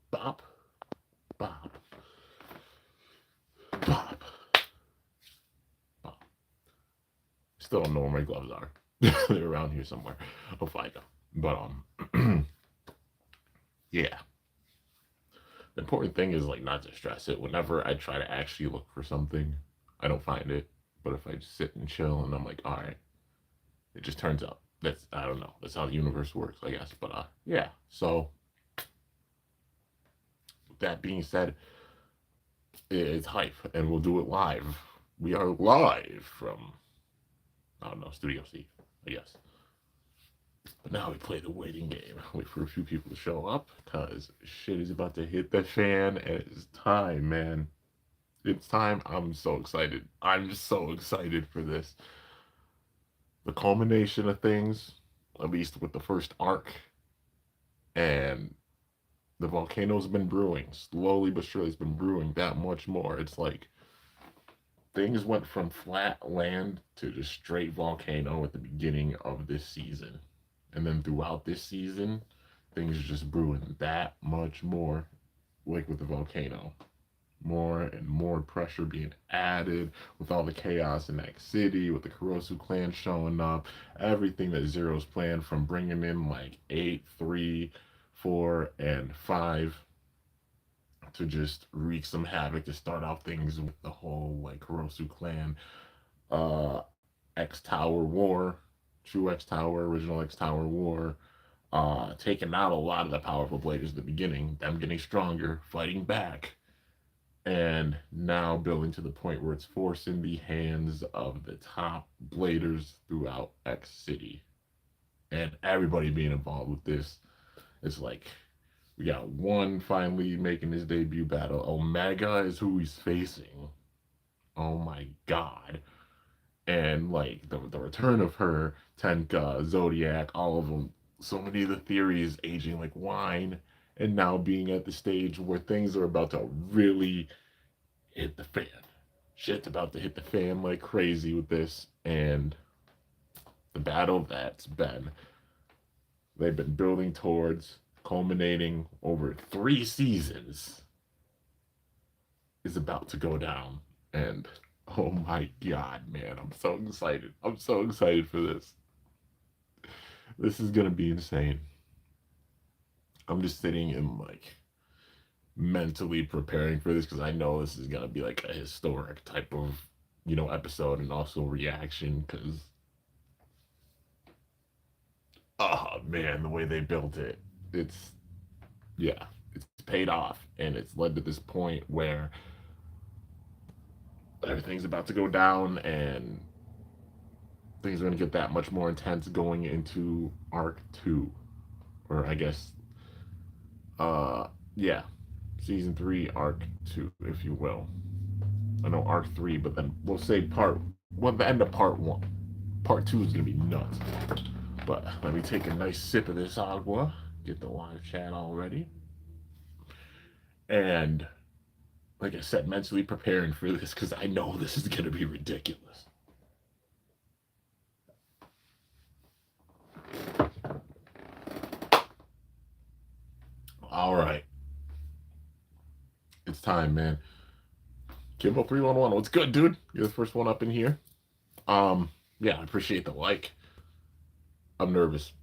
Bop, bop, bop, bop. Still don't know where my gloves are. They're around here somewhere. I'll find them. But yeah. The important thing is like not to stress it. Whenever I try to actually look for something, I don't find it. But if I just sit and chill and I'm like, all right, it just turns up. That's I don't know. That's how the universe works, I guess. But yeah. So with that being said, it's hype, and we'll do it live. We are live from I don't know Studio C, I guess. But now we play the waiting game. Wait for a few people to show up because shit is about to hit the fan, and it's time, man. It's time. I'm so excited. I'm so excited for this. The culmination of things, at least with the first arc, and the volcano's been brewing. Slowly but surely, it's been brewing that much more. It's like things went from flat land to just straight volcano at the beginning of this season. And then throughout this season, things are just brewing that much more, like with the volcano. More and more pressure being added with all the chaos in that city, with the Kurosu clan showing up, everything that Zero's planned from bringing in like 8, 3, 4, and 5 to just wreak some havoc to start off things with the whole like Kurosu clan X Tower War, True X Tower, Original X Tower War, taking out a lot of the powerful bladers at the beginning, them getting stronger, fighting back, and now building to the point where it's forcing the hands of the top bladers throughout X City. And everybody being involved with this. It's like we got one finally making his debut battle. Omega is who he's facing. Oh my god. And like the return of her, Tenka, Zodiac, all of them. So many of the theories aging like wine, and now being at the stage where things are about to really hit the fan. Shit's about to hit the fan like crazy with this, and the battle that's been they've been building towards, culminating over 3 seasons, is about to go down. And oh my god, man, I'm so excited. I'm so excited for this. This is gonna be insane. I'm just sitting and like mentally preparing for this because I know this is gonna be like a historic type of episode and also reaction because oh man, the way they built it, it's yeah, it's paid off and it's led to this point where everything's about to go down and things are going to get that much more intense going into arc 2, or I guess yeah, season 3 arc 2, if you will. I know arc 3, but then we'll say the end of part 1. Part 2 is going to be nuts. But let me take a nice sip of this agua, get the live chat all ready, and like I said, mentally preparing for this because I know this is going to be ridiculous. All right. It's time, man. Kimbo311, what's good, dude? You're the first one up in here. Yeah, I appreciate the like. I'm nervous.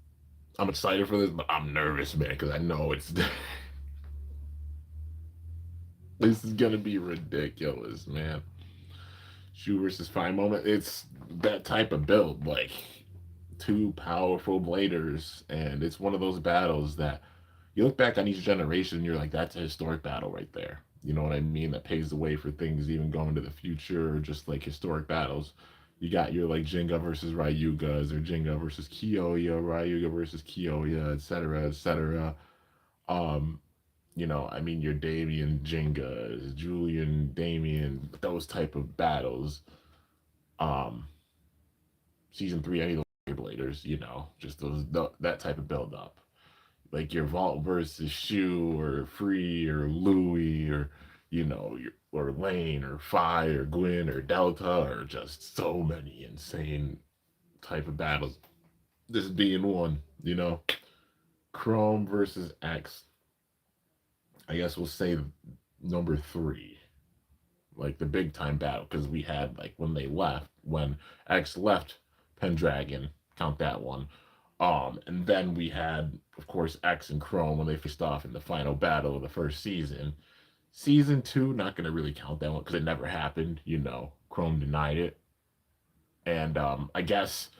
I'm excited for this, but I'm nervous, man, because I know it's this is gonna be ridiculous, man. Shu versus Fine moment. It's that type of build, like two powerful bladers, and it's one of those battles that you look back on each generation, and you're like, that's a historic battle right there. You know what I mean? That paves the way for things even going to the future, or just like historic battles. You got your like Jinga versus Ryugas, or Jinga versus Kyoya, Ryuga versus Kyoya, etc., etc. Um, I mean, your Damien Jingas, Julian Damien, those type of battles. Um, season 3, any of the Bladers, just that type of build up. Like your Vault versus Shu or Free or Louis or or Lane or Phi or Gwyn or Delta or just so many insane type of battles. This being one, Chrome versus X. I guess we'll say number three, like the big time battle, because we had like when X left Pendragon, count that one. And then we had, of course, X and Chrome when they faced off in the final battle of the first season. Season two, not gonna really count that one because it never happened. Chrome denied it, and I guess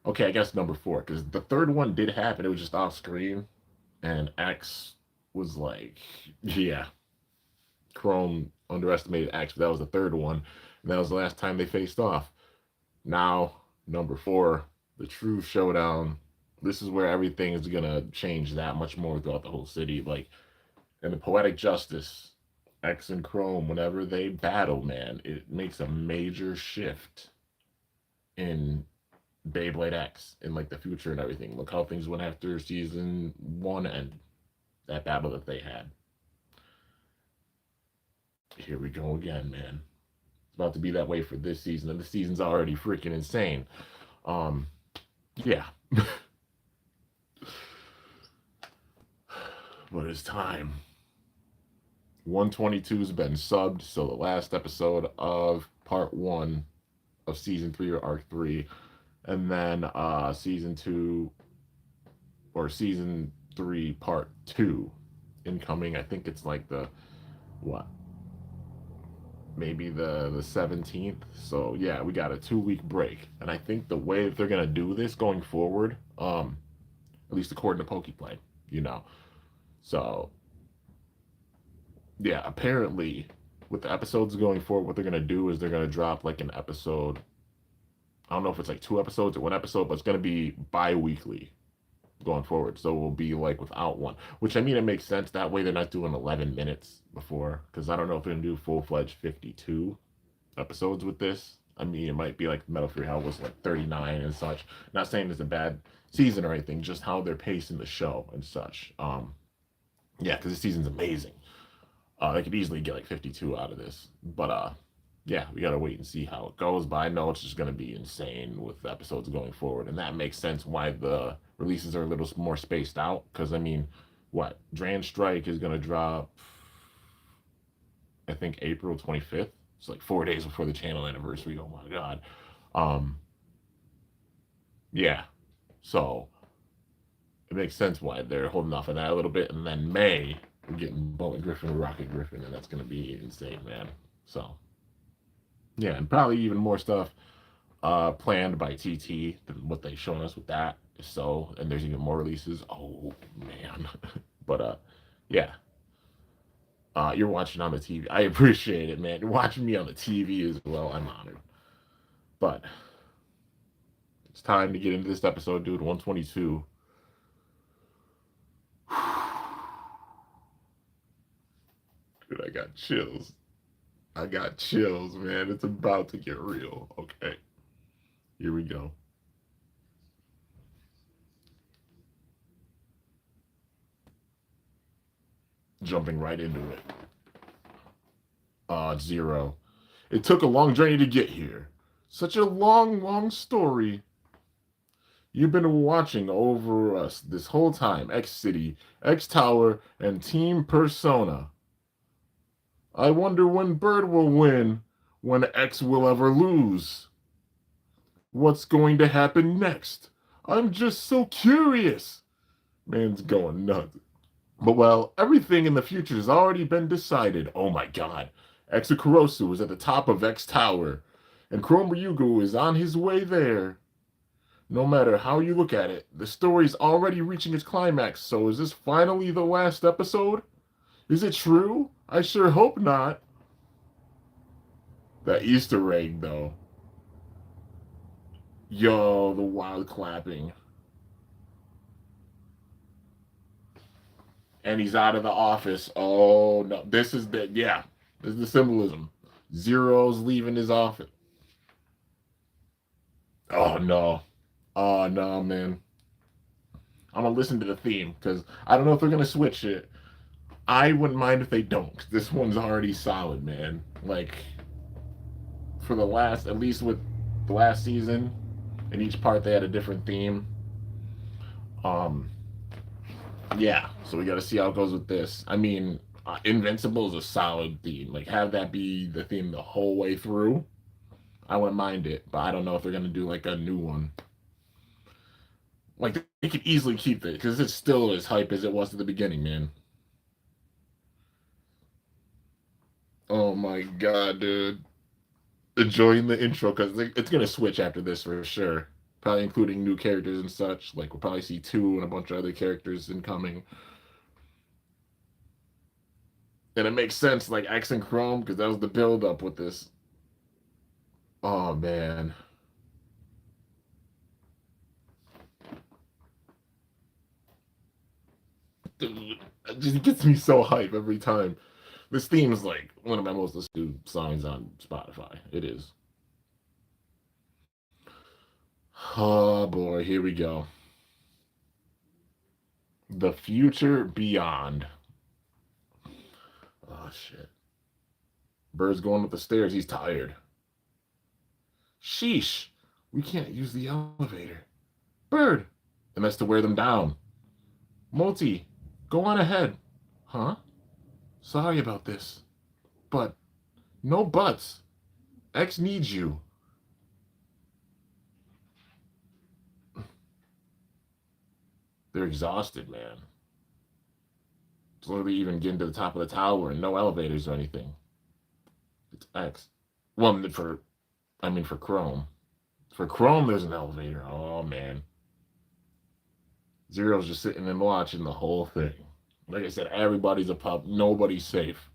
okay, I guess number four because the third one did happen. It was just off screen, and X was like, yeah, Chrome underestimated X, but that was the third one. And that was the last time they faced off. Now, number four, the true showdown. This is where everything is gonna change that much more throughout the whole city. Like in the poetic justice, X and Chrome, whenever they battle, man, it makes a major shift in Beyblade X in like the future and everything. Look how things went after season one and that battle that they had. Here we go again, man. It's about to be that way for this season, and the season's already freaking insane. Um, yeah. But it's time. 122's been subbed, so the last episode of part one of season three or arc three, and then season two or season three part two incoming. I think it's like the what? Maybe the 17th. So yeah, we got a 2 week break. And I think the way that they're gonna do this going forward, at least according to Pokeplay, you know. So yeah, apparently with the episodes going forward, what they're gonna do is they're gonna drop like an episode. I don't know if it's like 2 episodes or 1 episode, but it's gonna be bi-weekly going forward. So we'll be like without one. Which I mean it makes sense. That way they're not doing 11 minutes before. Because I don't know if they're gonna do full-fledged 52 episodes with this. I mean, it might be like Metal Fury Hell was like 39 and such. Not saying it's a bad season or anything, just how they're pacing the show and such. Yeah, because this season's amazing. They could easily get like 52 out of this. But yeah, we gotta wait and see how it goes. But I know it's just gonna be insane with the episodes going forward, and that makes sense why the releases are a little more spaced out. Because I mean, what Dran Strike is gonna drop, I think April 25th. It's like 4 days before the channel anniversary. Oh my god. Um, yeah. So it makes sense why they're holding off on that a little bit, and then May we're getting Bowling Griffin, Rocket Griffin, and that's gonna be insane, man. So yeah, and probably even more stuff planned by TT than what they've shown us with that. So, and there's even more releases. Oh man, but yeah. You're watching on the TV. I appreciate it, man. You're watching me on the TV as well. I'm honored. But it's time to get into this episode, dude. 122. Dude, I got chills. I got chills, man. It's about to get real. Okay. Here we go. Jumping right into it. Zero. It took a long journey to get here. Such a long, long story. You've been watching over us this whole time. X City, X Tower, and Team Persona. I wonder when Bird will win, when X will ever lose. What's going to happen next? I'm just so curious. Man's going nuts. But well, everything in the future has already been decided. Oh my god. Exokurosu is at the top of X Tower, and Chromayugu is on his way there. No matter how you look at it, the story's already reaching its climax, so is this finally the last episode? Is it true? I sure hope not. That Easter egg, though. Yo, the wild clapping. And he's out of the office. Oh, no. This is the symbolism. Zero's leaving his office. Oh, no. Oh, no, man. I'm going to listen to the theme because I don't know if they're going to switch it. I wouldn't mind if they don't. This one's already solid, man. Like, for the last, at least with the last season, in each part they had a different theme. Yeah, so we got to see how it goes with this. I mean, Invincible is a solid theme. Like, have that be the theme the whole way through. I wouldn't mind it, but I don't know if they're gonna do like a new one. Like, they could easily keep it because it's still as hype as it was at the beginning, man. Oh my god, dude! Enjoying the intro because it's gonna switch after this for sure. Probably including new characters and such. Like, we'll probably see two and a bunch of other characters incoming. And it makes sense, like X and Chrome, because that was the build up with this. Oh man. Dude, it just gets me so hype every time. This theme is like one of my most listened to songs on Spotify. It is. Oh boy, here we go. The future beyond. Oh shit. Bird's going up the stairs. He's tired. Sheesh. We can't use the elevator. Bird. And that's to wear them down. Multi, go on ahead. Huh? Sorry about this. But no buts. X needs you. They're exhausted, man. Slowly even getting to the top of the tower and no elevators or anything. It's X. Well, for Chrome. For Chrome, there's an elevator. Oh, man. Zero's just sitting and watching the whole thing. Like I said, everybody's a pup. Nobody's safe.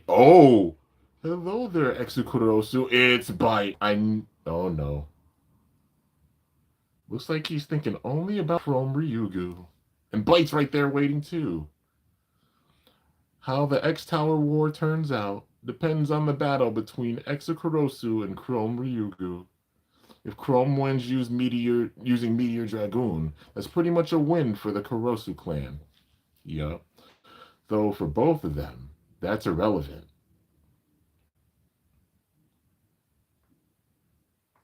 Oh! Hello there, Exukurosu. It's Bite. Oh, no. Looks like he's thinking only about Chrome Ryugu. And Bite's right there waiting, too. How the X Tower War turns out depends on the battle between Exukurosu and Chrome Ryugu. If Chrome wins using Meteor Dragoon, that's pretty much a win for the Kurosu clan. Yup. Though for both of them, that's irrelevant.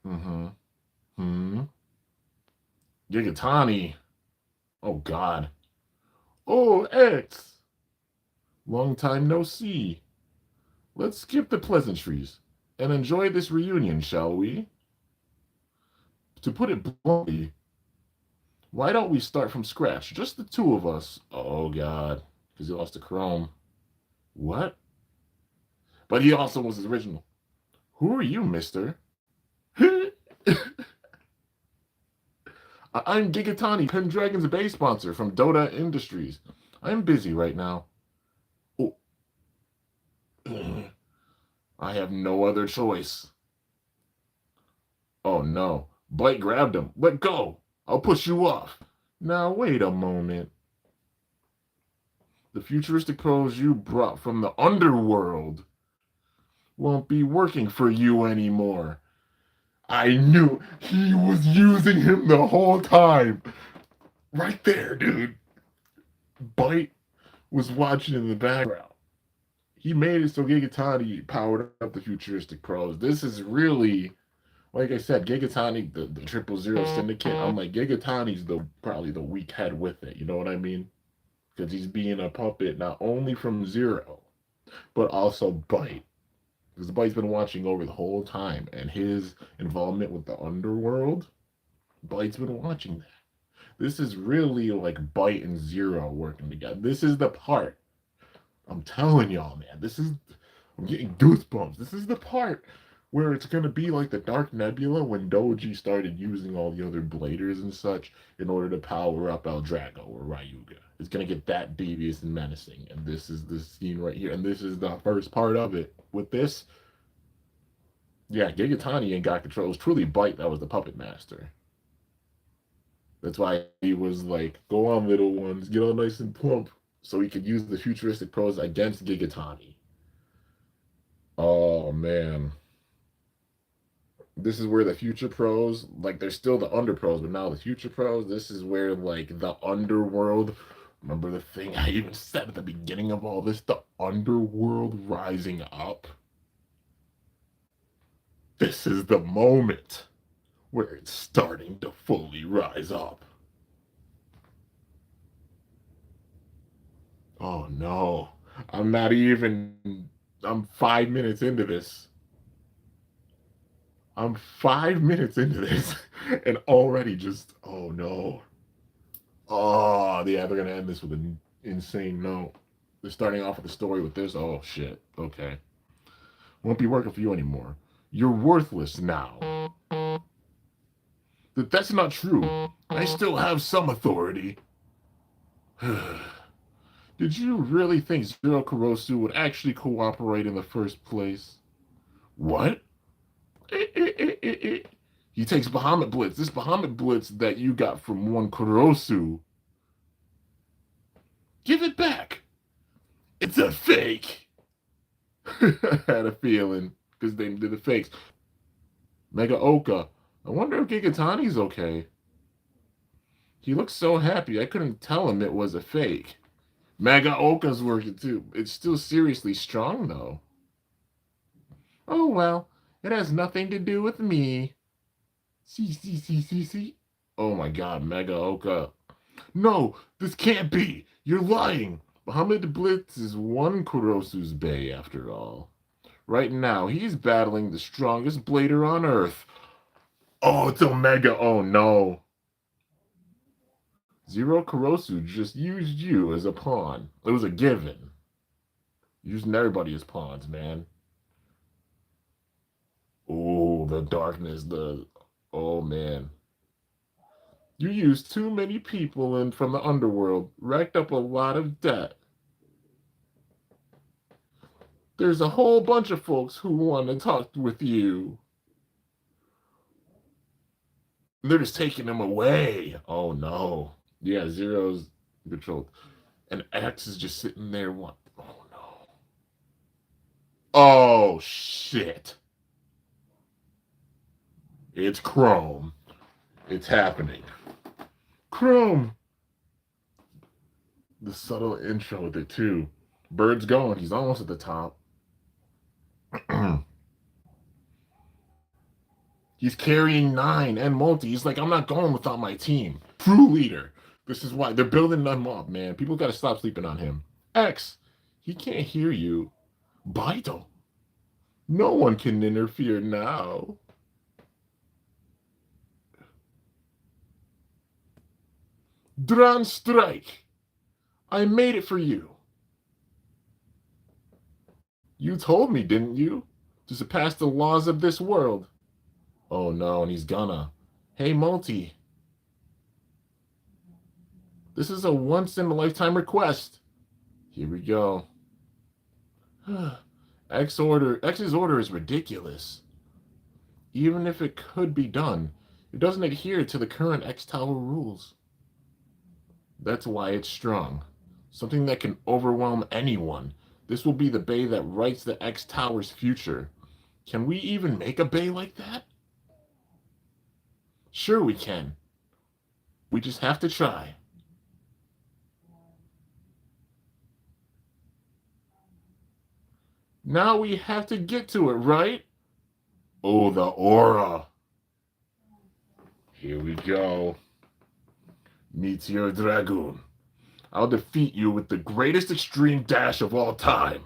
Mm-hmm. Hmm. Gigatani. Oh, God. Oh, X. Long time no see. Let's skip the pleasantries and enjoy this reunion, shall we? To put it bluntly, why don't we start from scratch? Just the two of us. Oh, God. Because he lost to Chrome. What? But he also was his original. Who are you, mister? I'm Gigatani, Pendragon's base sponsor from Dota Industries. I'm busy right now. Oh. I have no other choice. Oh no. Bite grabbed him. Let go. I'll push you off. Now wait a moment. The futuristic pros you brought from the underworld won't be working for you anymore. I knew he was using him the whole time. Right there, dude. Bite was watching in the background. He made it so Gigatani powered up the futuristic pros. This is really, like I said, Gigatani, the 000 syndicate. I'm like, Gigatani's probably the weak head with it. You know what I mean? Because he's being a puppet not only from Zero, but also Bite. Because Bite's been watching over the whole time, and his involvement with the underworld, Bite's been watching that. This is really like Bite and Zero working together. This is the part. I'm telling y'all, man. I'm getting goosebumps. This is the part where it's going to be like the Dark Nebula when Doji started using all the other bladers and such in order to power up El Drago or Ryuga. It's going to get that devious and menacing. And this is the scene right here. And this is the first part of it. With this, yeah, Gigatani ain't got control. It was truly Bite that was the puppet master. That's why he was like, go on, little ones, get all nice and plump, so he could use the futuristic pros against Gigatani. Oh, man. This is where the future pros, like, they're still the under pros, but now the future pros, this is where, like, the underworld, remember the thing I even said at the beginning of all this, the underworld rising up? This is the moment where it's starting to fully rise up. Oh no. I'm not even I'm 5 minutes into this. I'm 5 minutes into this and already just oh no. Oh yeah, they're gonna end this with an insane note. They're starting off with the story with this. Oh shit. Okay. Won't be working for you anymore. You're worthless now. That's not true. I still have some authority. Did you really think Zero Kurosu would actually cooperate in the first place? What? He takes Bahamut Blitz. This Bahamut Blitz that you got from one Kurosu. Give it back. It's a fake. I had a feeling because they did the fakes. Mega Oka. I wonder if Gigatani's okay. He looks so happy. I couldn't tell him it was a fake. Mega Oka's working too. It's still seriously strong though. Oh well, it has nothing to do with me. See. Oh my god, Mega Oka. No, this can't be. You're lying. Bahamut Blitz is one Kurosu's Bay after all. Right now, he's battling the strongest blader on Earth. Oh, it's Omega. Oh no. Zero Kurosu just used you as a pawn. It was a given. Using everybody as pawns, man. Oh, the darkness, oh man. You used too many people in from the underworld, racked up a lot of debt. There's a whole bunch of folks who want to talk with you. They're just taking him away. Oh no. Yeah, Zero's controlled. And X is just sitting there. What? Oh no. Oh shit. It's Chrome. It's happening. Chrome. The subtle intro with it too. Bird's going. He's almost at the top. He's carrying 9 and multi. He's like, I'm not going without my team. True leader. This is why they're building them up, man. People got to stop sleeping on him. X, he can't hear you. Baito, no one can interfere now. Dran Strike, I made it for you. You told me, didn't you? To surpass the laws of this world. Oh no, and he's gonna. Hey, Multi. This is a once-in-a-lifetime request. Here we go. X's order is ridiculous. Even if it could be done, it doesn't adhere to the current X Tower rules. That's why it's strong. Something that can overwhelm anyone. This will be the bay that writes the X Tower's future. Can we even make a bay like that? Sure we can. We just have to try. Now we have to get to it, right? Oh, the aura. Here we go. Meteor Dragoon. I'll defeat you with the greatest extreme dash of all time.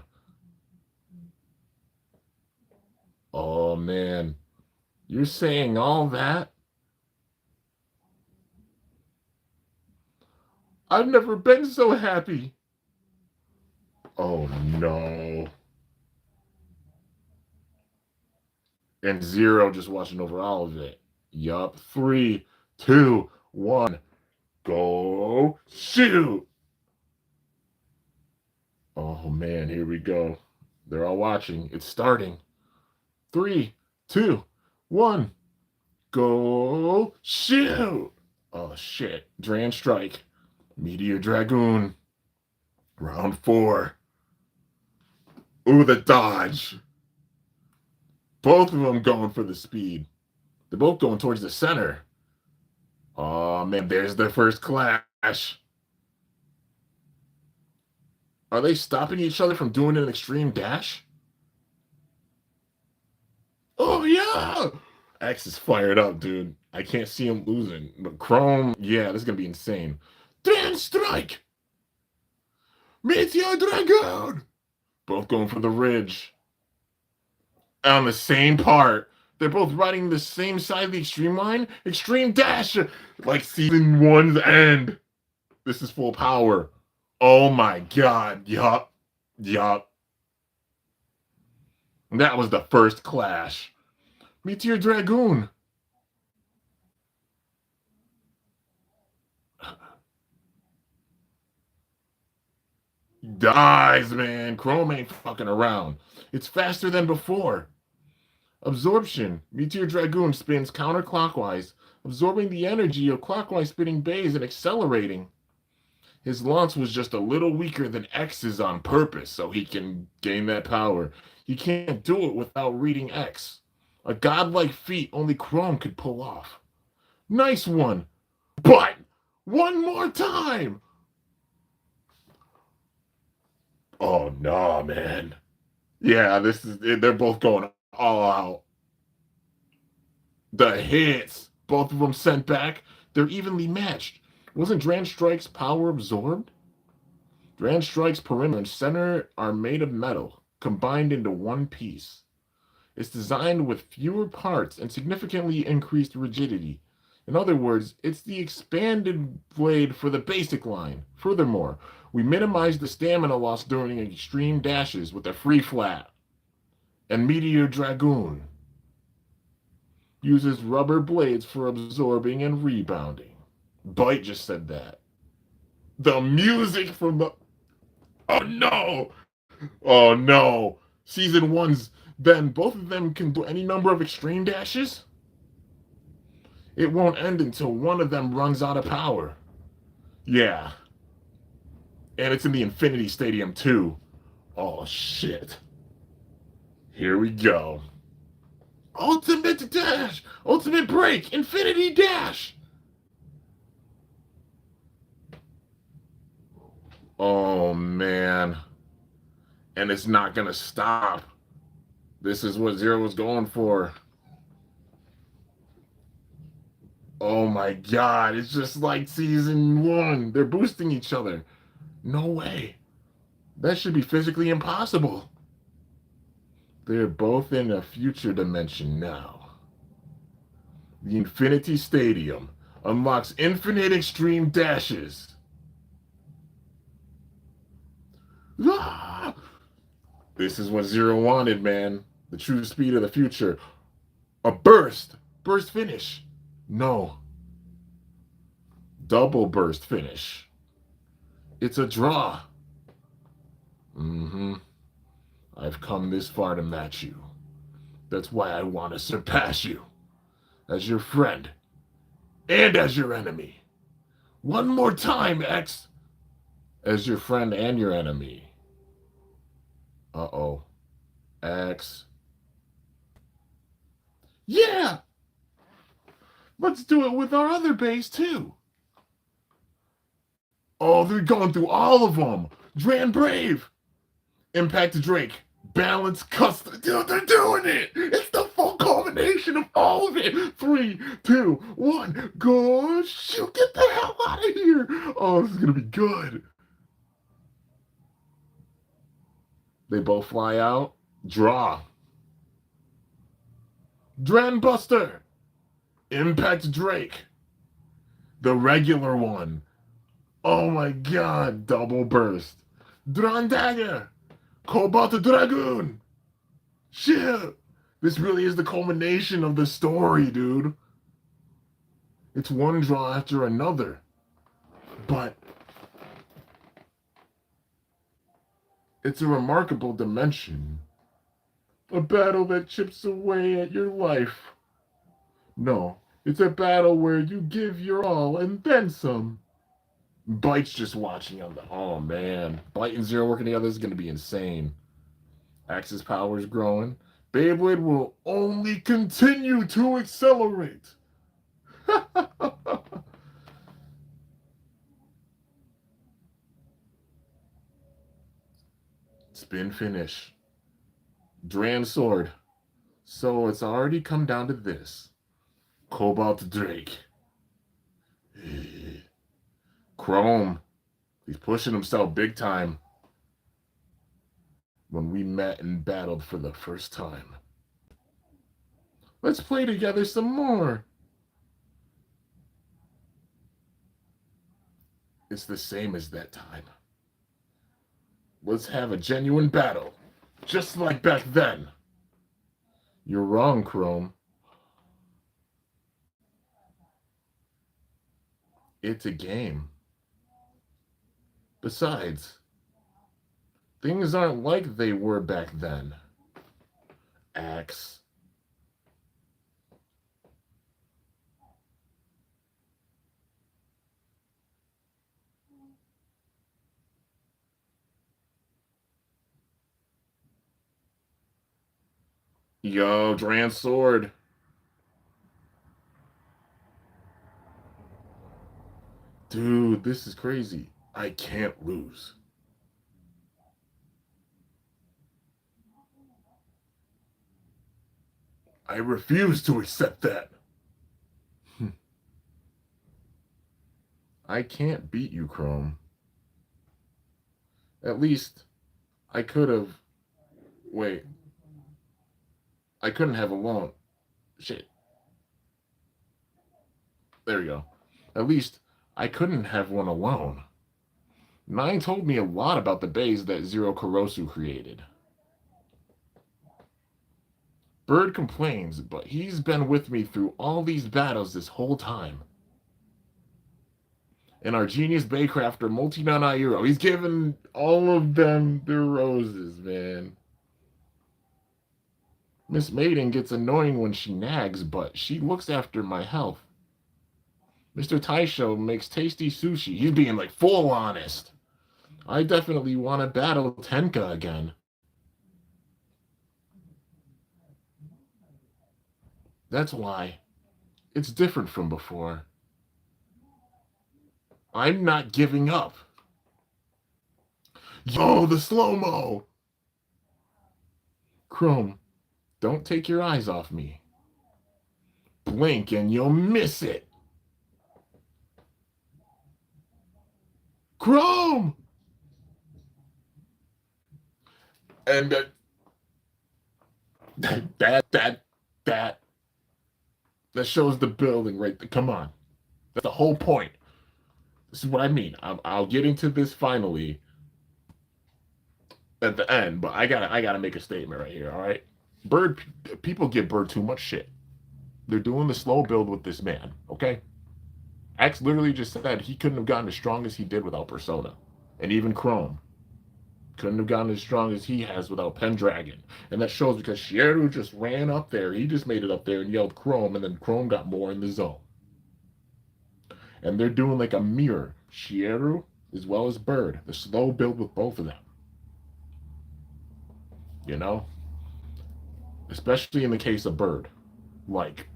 Oh, man. You're saying all that? I've never been so happy. Oh, no. And Zero just watching over all of it. Yup. 3, 2, 1. Go. Shoot. Oh, man. Here we go. They're all watching. It's starting. 3, 2, 1. Go. Shoot. Oh, shit. Dran Strike. Meteor Dragoon. Round 4. Ooh, the dodge. Both of them going for the speed. They're both going towards the center. Oh, man, there's their first clash. Are they stopping each other from doing an extreme dash? Oh, yeah! X is fired up, dude. I can't see him losing. But Chrome, yeah, this is going to be insane. Dran Strike! Meteor Dragoon! Both going for the ridge. On the same part. They're both riding the same side of the extreme line. Extreme dash! Like season 1's end. This is full power. Oh my god. Yup. Yup. That was the first clash. Meteor Dragoon. Dies, man. Chrome ain't fucking around. It's faster than before. Absorption. Meteor Dragoon spins counterclockwise, absorbing the energy of clockwise spinning bays and accelerating. His launch was just a little weaker than X's on purpose so he can gain that power. He can't do it without reading X. A godlike feat only Chrome could pull off. Nice one. But one more time. Oh, no, man. Yeah, they're both going all out. The hits, both of them sent back, they're evenly matched. Wasn't Dran Strike's power absorbed? Dran Strike's perimeter and center are made of metal, combined into one piece. It's designed with fewer parts and significantly increased rigidity. In other words, it's the expanded blade for the basic line. Furthermore, we minimize the stamina loss during extreme dashes with a free flat. And Meteor Dragoon uses rubber blades for absorbing and rebounding. Bite just said that. The music from the... Oh no! Oh no! Season 1's then both of them can do any number of extreme dashes? It won't end until one of them runs out of power. Yeah. And it's in the Infinity Stadium too. Oh shit. Here we go. Ultimate dash! Ultimate break! Infinity dash! Oh man. And it's not gonna stop. This is what Zero was going for. Oh my god, it's just like season 1. They're boosting each other. No way. That should be physically impossible. They're both in a future dimension now. The Infinity Stadium unlocks infinite extreme dashes. Ah! This is what Zero wanted, man. The true speed of the future. A burst. Burst finish. No. Double burst finish. It's a draw. I've come this far to match you. That's why I want to surpass you. As your friend. And as your enemy. One more time, X. As your friend and your enemy. Uh-oh. X. Yeah! Let's do it with our other base, too. Oh, they're going through all of them. Dran Brave. Impact Drake. Balance Custom. Dude, they're doing it. It's the full culmination of all of it. 3, 2, 1. Go shoot. Get the hell out of here. Oh, this is going to be good. They both fly out. Draw. Dran Buster. Impact Drake. The regular one. Oh my god. Double burst. Dran Dagger. Cobalt Dragoon. Shit. This really is the culmination of the story, dude. It's one draw after another. But it's a remarkable dimension. A battle that chips away at your life. No, it's a battle where you give your all and then some. Bite's just watching on the... Oh, man. Bite and Zero working together is going to be insane. Axe's power is growing. Beyblade will only continue to accelerate. Spin finish. Dran sword. So it's already come down to this. Cobalt Drake. Chrome. He's pushing himself big time. when we met and battled for the first time. Let's play together some more. It's the same as that time. Let's have a genuine battle, just like back then. You're wrong, Chrome. It's a game. Besides, things aren't like they were back then. Axe. Yo, Dran's sword. Dude, this is crazy. I can't lose. I refuse to accept that. I can't beat you, Chrome. At least, I could have. Wait. I couldn't have alone. Shit. There we go. At least, I couldn't have one alone. Nine told me a lot about the bays that Zero Kurosu created. Bird complains, but he's been with me through all these battles this whole time. And our genius Baycrafter, Multi-Non Iero, he's given all of them their roses, man. Miss Maiden gets annoying when she nags, but she looks after my health. Mr. Taisho makes tasty sushi. He's being like full honest. I definitely want to battle Tenka again. That's why. It's different from before. I'm not giving up. Yo, the slow-mo! Chrome, don't take your eyes off me. Blink and you'll miss it. Chrome! And that shows the building right there. Come on. That's the whole point. This is what I mean. I'll get into this finally at the end, but I gotta make a statement right here. All right, Bird. People give Bird too much shit. They're doing the slow build with this man. Okay, X literally just said he couldn't have gotten as strong as he did without Persona, and even Chrome couldn't have gotten as strong as he has without Pendragon. And that shows because Shieru just ran up there. He just made it up there and yelled Chrome, and then Chrome got more in the zone. And they're doing like a mirror. Shieru as well as Bird. The slow build with both of them. You know? Especially in the case of Bird. Like,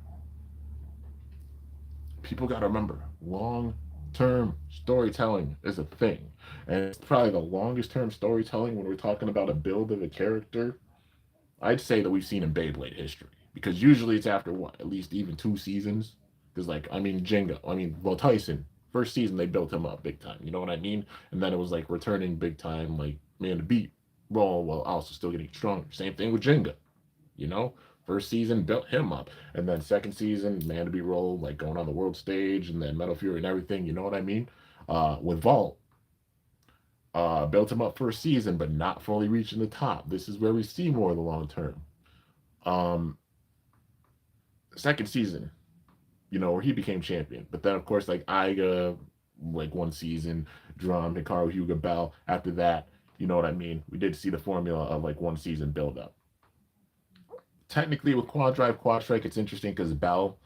people got to remember, long-term storytelling is a thing. And it's probably the longest-term storytelling when we're talking about a build of a character, I'd say that we've seen in Beyblade history. Because usually it's after, what, at least even 2 seasons? Because, like, I mean, Tyson, first season they built him up big time. You know what I mean? And then it was, like, returning big time, like, man to beat role while also still getting stronger. Same thing with Jenga. You know? First season built him up. And then second season, man to be role, like, going on the world stage and then Metal Fury and everything. You know what I mean? With Vault, built him up for a season, but not fully reaching the top. This is where we see more of the long term. Second season, you know, where he became champion. But then, of course, like Aiga, like 1 season, Drum, Hikaru, Hyuga, Bell. After that, you know what I mean? We did see the formula of like 1 season build up. Technically, with Quad Drive, Quad Strike, it's interesting because Bell,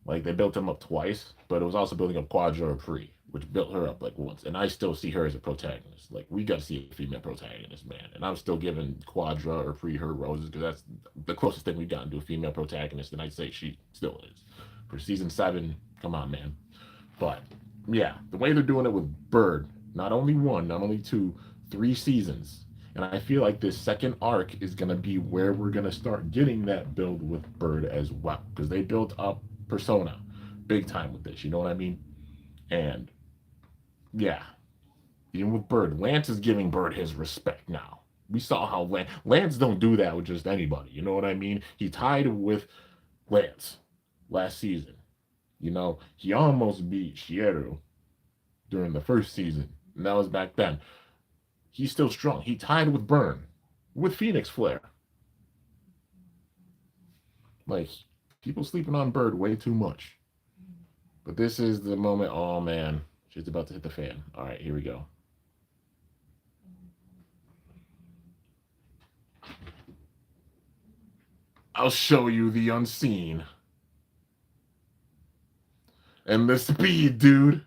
like they built him up twice, but it was also building up Quadra or Pre, which built her up like once. And I still see her as a protagonist. Like we got to see a female protagonist, man. And I'm still giving Quadra or Pre her roses because that's the closest thing we've gotten to a female protagonist, and I'd say she still is. For season 7, come on, man. But yeah, the way they're doing it with Bird, not only 1, not only 2, 3 seasons. And I feel like this second arc is going to be where we're going to start getting that build with Bird as well. Because they built up Persona big time with this, you know what I mean? And yeah, even with Bird, Lance is giving Bird his respect now. We saw how Lance don't do that with just anybody. You know what I mean? He tied with Lance last season. You know, he almost beat Shieru during the first season, and that was back then. He's still strong. He tied with Burn, with Phoenix Flare. Like, people sleeping on Bird way too much. But this is the moment. Oh man, she's about to hit the fan. All right, here we go. I'll show you the unseen. And the speed, dude.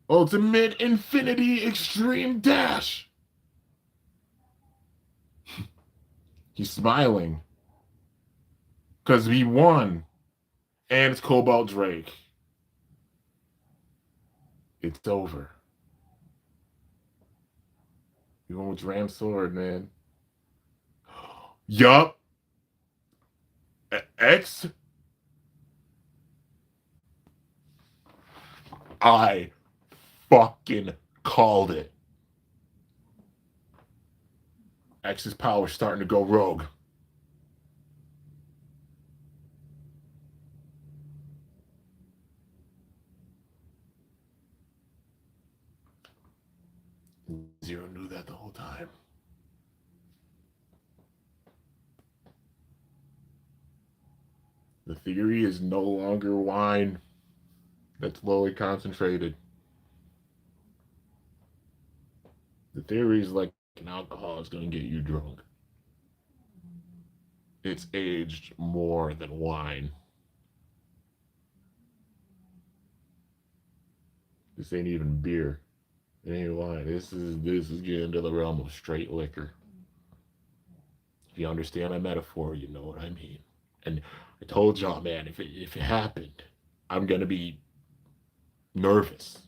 Ultimate Infinity Extreme Dash. He's smiling. Because he won. And it's Cobalt Drake. It's over. You went with Ram Sword, man. Yup. X. I fucking called it. X's power starting to go rogue. Zero knew that the whole time. The theory is no longer wine that's lowly concentrated. The theory is like an alcohol is going to get you drunk. It's aged more than wine. This ain't even beer. It ain't wine. This is getting into the realm of straight liquor. If you understand my metaphor, you know what I mean. And I told y'all, man, if it happened, I'm gonna be nervous.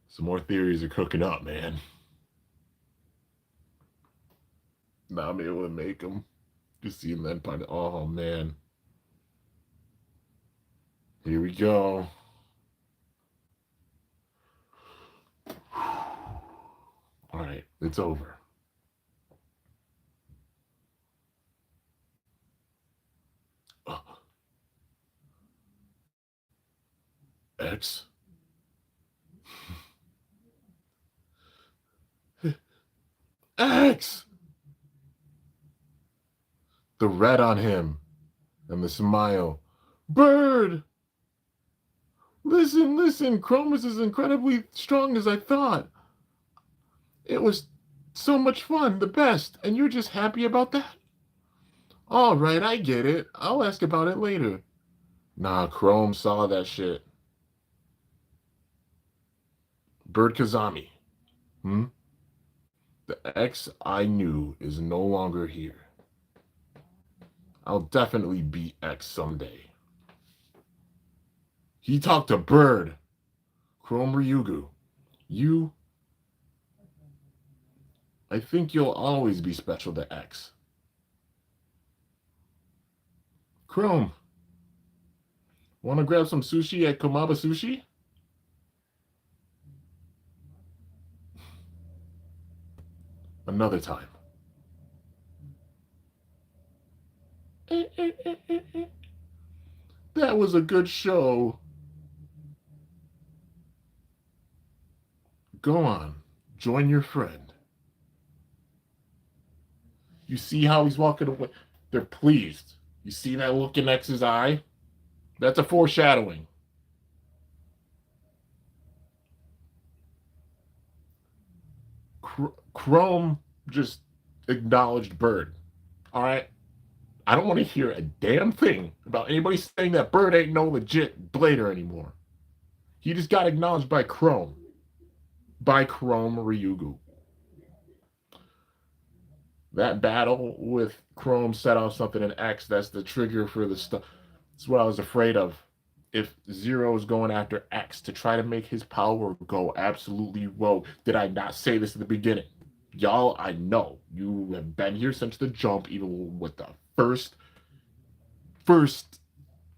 Some more theories are cooking up, man. Now I'm able to make them. Just seeing that part. Oh man. Here we go. All right, it's over. X. X. The red on him and the smile. Bird. Listen. Chrome is as incredibly strong as I thought. It was so much fun, the best, and you're just happy about that? All right, I get it. I'll ask about it later. Nah, Chrome saw that shit. Bird Kazami. The X I knew is no longer here. I'll definitely beat X someday. He talked to Bird. Chrome Ryugu. I think you'll always be special to X. Chrome. Want to grab some sushi at Komaba Sushi? Another time. That was a good show. Go on. Join your friend. You see how he's walking away? They're pleased. You see that look in X's eye? That's a foreshadowing. Chrome just acknowledged Bird. All right? I don't want to hear a damn thing about anybody saying that Bird ain't no legit blader anymore. He just got acknowledged by Chrome. By Chrome Ryugu. That battle with Chrome set off something in X. That's the trigger for the stuff. That's what I was afraid of. If Zero is going after X to try to make his power go absolutely rogue, did I not say this at the beginning? Y'all, I know you have been here since the jump, even with the first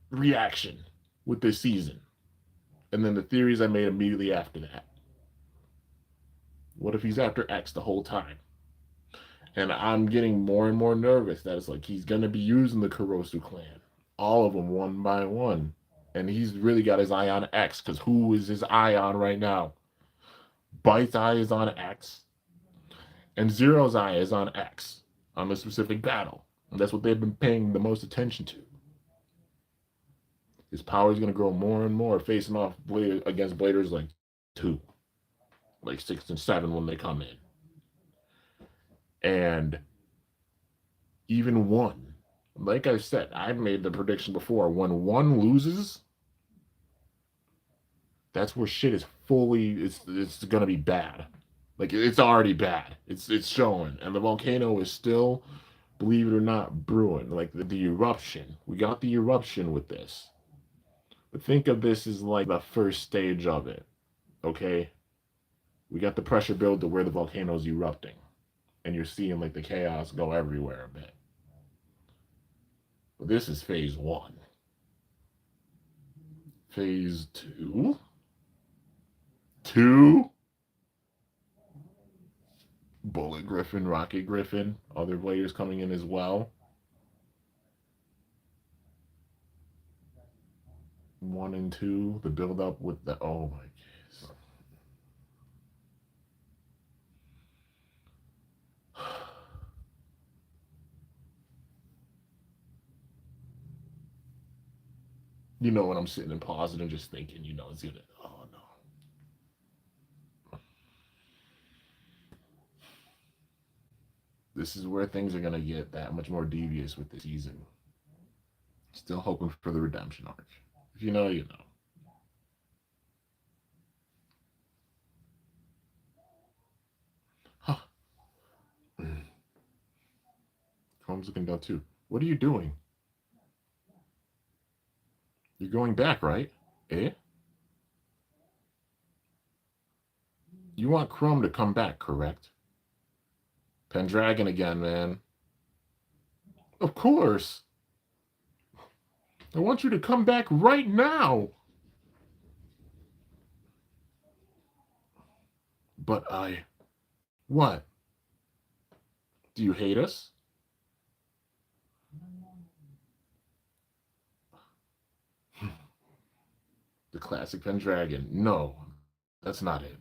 reaction with this season. And then the theories I made immediately after that. What if he's after X the whole time? And I'm getting more and more nervous that it's like he's going to be using the Kurosu clan. All of them one by one. And he's really got his eye on X, because who is his eye on right now? Bite's eye is on X, and Zero's eye is on X on the specific battle. And that's what they've been paying the most attention to. His power is going to grow more and more, facing off against Bladers like 2, like 6 and 7 when they come in. And even 1. Like I said, I've made the prediction before. When 1 loses, that's where shit is fully, it's gonna be bad. Like, it's already bad. It's showing. And the volcano is still, believe it or not, brewing. Like the eruption. We got the eruption with this. But think of this as like the first stage of it. Okay? We got the pressure build to where the volcano is erupting. And you're seeing like the chaos go everywhere a bit. But this is phase 1. Phase 2? 2? Bullet Griffin, Rocket Griffin, other players coming in as well. 1 and 2, the build up with the, oh my goodness. You know, when I'm sitting and pausing and just thinking, you know, it's gonna, oh no. This is where things are gonna get that much more devious with this season. Still hoping for the redemption arc. If you know, you know. Huh. Combs looking down too. What are you doing? You're going back, right? Eh? You want Chrome to come back, correct? Pendragon again, man. Of course. I want you to come back right now. But I... What? Do you hate us? The classic Pendragon. No, that's not it.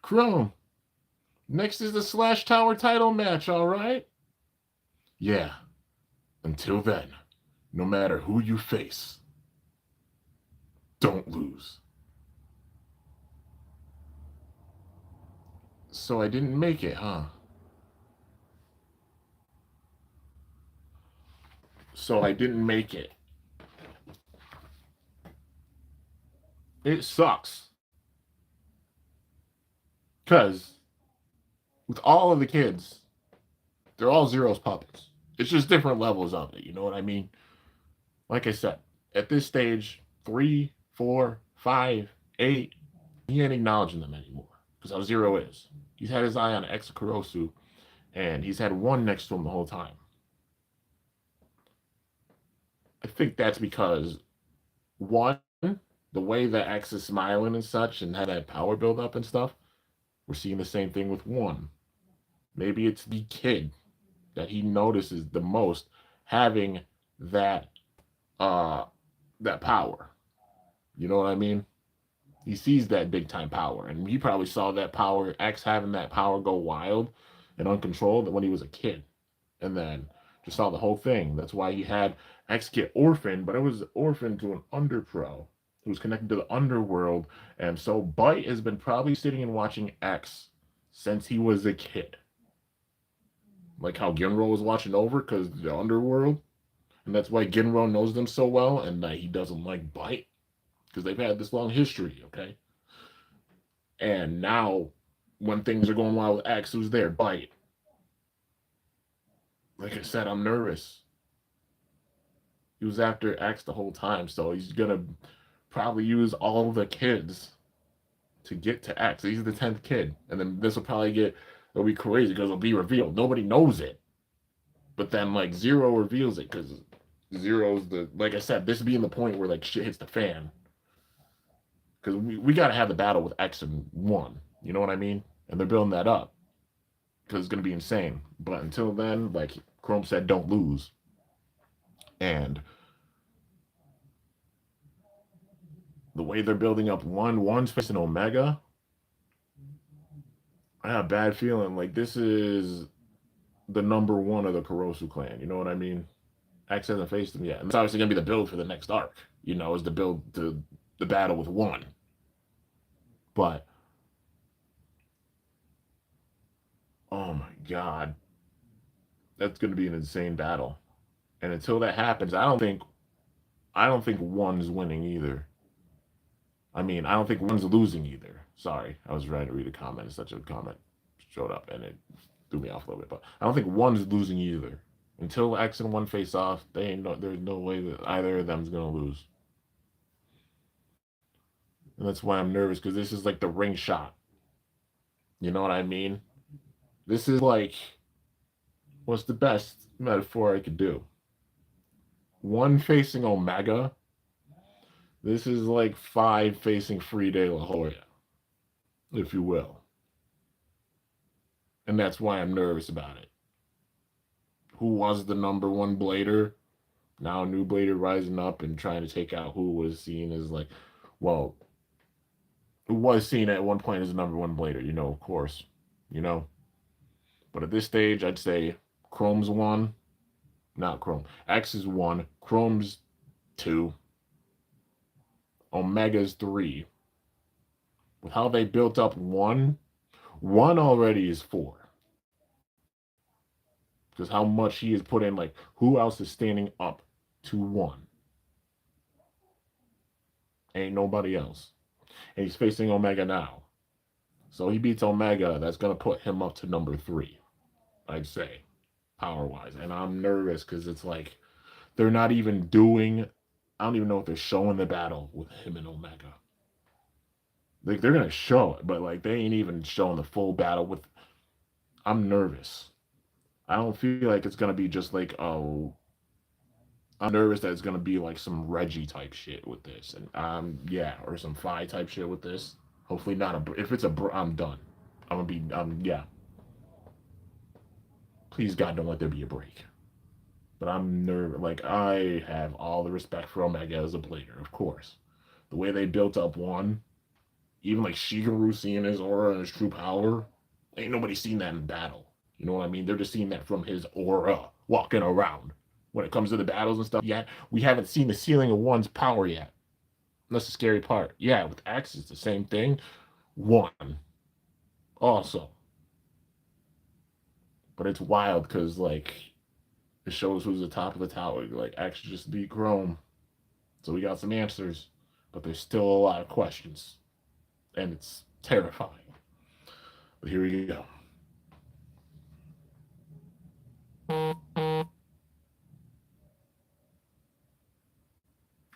Chrome, next is the Slash Tower title match, all right? Yeah. Until then, no matter who you face, don't lose. So I didn't make it, huh? So I didn't make it. It sucks. Because with all of the kids, they're all Zero's puppets. It's just different levels of it, you know what I mean? Like I said, at this stage, 3, 4, 5, 8, he ain't acknowledging them anymore. Because how Zero is. He's had his eye on X Kurosu, and he's had 1 next to him the whole time. I think that's because, 1, the way that X is smiling and such and had that power build up and stuff, we're seeing the same thing with 1. Maybe it's the kid that he notices the most having that that power. You know what I mean? He sees that big time power, and he probably saw that power, X having that power go wild and uncontrolled when he was a kid, and then just saw the whole thing. That's why he had X get orphaned, but it was orphaned to an underpro who was connected to the underworld, and so Bite has been probably sitting and watching X since he was a kid. Like how Ginro was watching over because the underworld, and that's why Ginro knows them so well, and that he doesn't like Bite because they've had this long history, okay? And now, when things are going well with X, who's there? Bite. Like I said, I'm nervous. He was after X the whole time, so he's gonna probably use all the kids to get to X. He's the 10th kid. And then this will probably it'll be crazy because it'll be revealed. Nobody knows it. But then, like, Zero reveals it because Zero's like I said, this being the point where, like, shit hits the fan. Because we got to have the battle with X and 1. You know what I mean? And they're building that up because it's going to be insane. But until then, like Chrome said, don't lose. And the way they're building up one's facing Omega, I have a bad feeling like this is the number 1 of the Kurosu clan. You know what I mean? X hasn't faced them yet. And it's obviously going to be the build for the next arc, is the build to the battle with 1. But, oh my God, that's going to be an insane battle. And until that happens, I don't think 1's winning either. I mean, I don't think 1's losing either. Sorry, I was trying to read a comment. Such a comment showed up, and it threw me off a little bit. But I don't think 1's losing either. Until X and 1 face off, there's no way that either of them's gonna lose. And that's why I'm nervous, because this is like the ring shot. You know what I mean? This is like, what's the best metaphor I could do? 1 facing Omega. This is like 5 facing Free De La Hoya, if you will. And that's why I'm nervous about it. Who was the number 1 blader? Now a new blader rising up and trying to take out who was seen as like, well, who was seen at one point as the number 1 blader, of course, But at this stage, I'd say Chrome's 1, not Chrome. X is 1, Chrome's 2, Omega's 3. With how they built up 1 already is 4. Because how much he has put in, like, who else is standing up to 1? Ain't nobody else. And he's facing Omega now. So he beats Omega. That's going to put him up to number 3, I'd say, power-wise. And I'm nervous because it's like they're not even doing, I don't even know if they're showing the battle with him and Omega. Like, they're going to show it, but, like, they ain't even showing the full battle with, I'm nervous. I don't feel like it's going to be just like, I'm nervous that it's going to be like some Reggie type shit with this. And, yeah, or some Phi type shit with this. Hopefully not if it's I'm done. I'm going to be, yeah. Please, God, don't let there be a break. But I'm nervous. Like, I have all the respect for Omega as a blader, of course. The way they built up 1, even like Shigeru seeing his aura and his true power, ain't nobody seen that in battle. You know what I mean? They're just seeing that from his aura walking around. When it comes to the battles and stuff, yet we haven't seen the ceiling of 1's power yet. That's the scary part. Yeah, with X, it's the same thing. 1 also. But it's wild because, like, it shows who's the top of the tower. Like, X just beat Chrome. So we got some answers, but there's still a lot of questions. And it's terrifying. But here we go.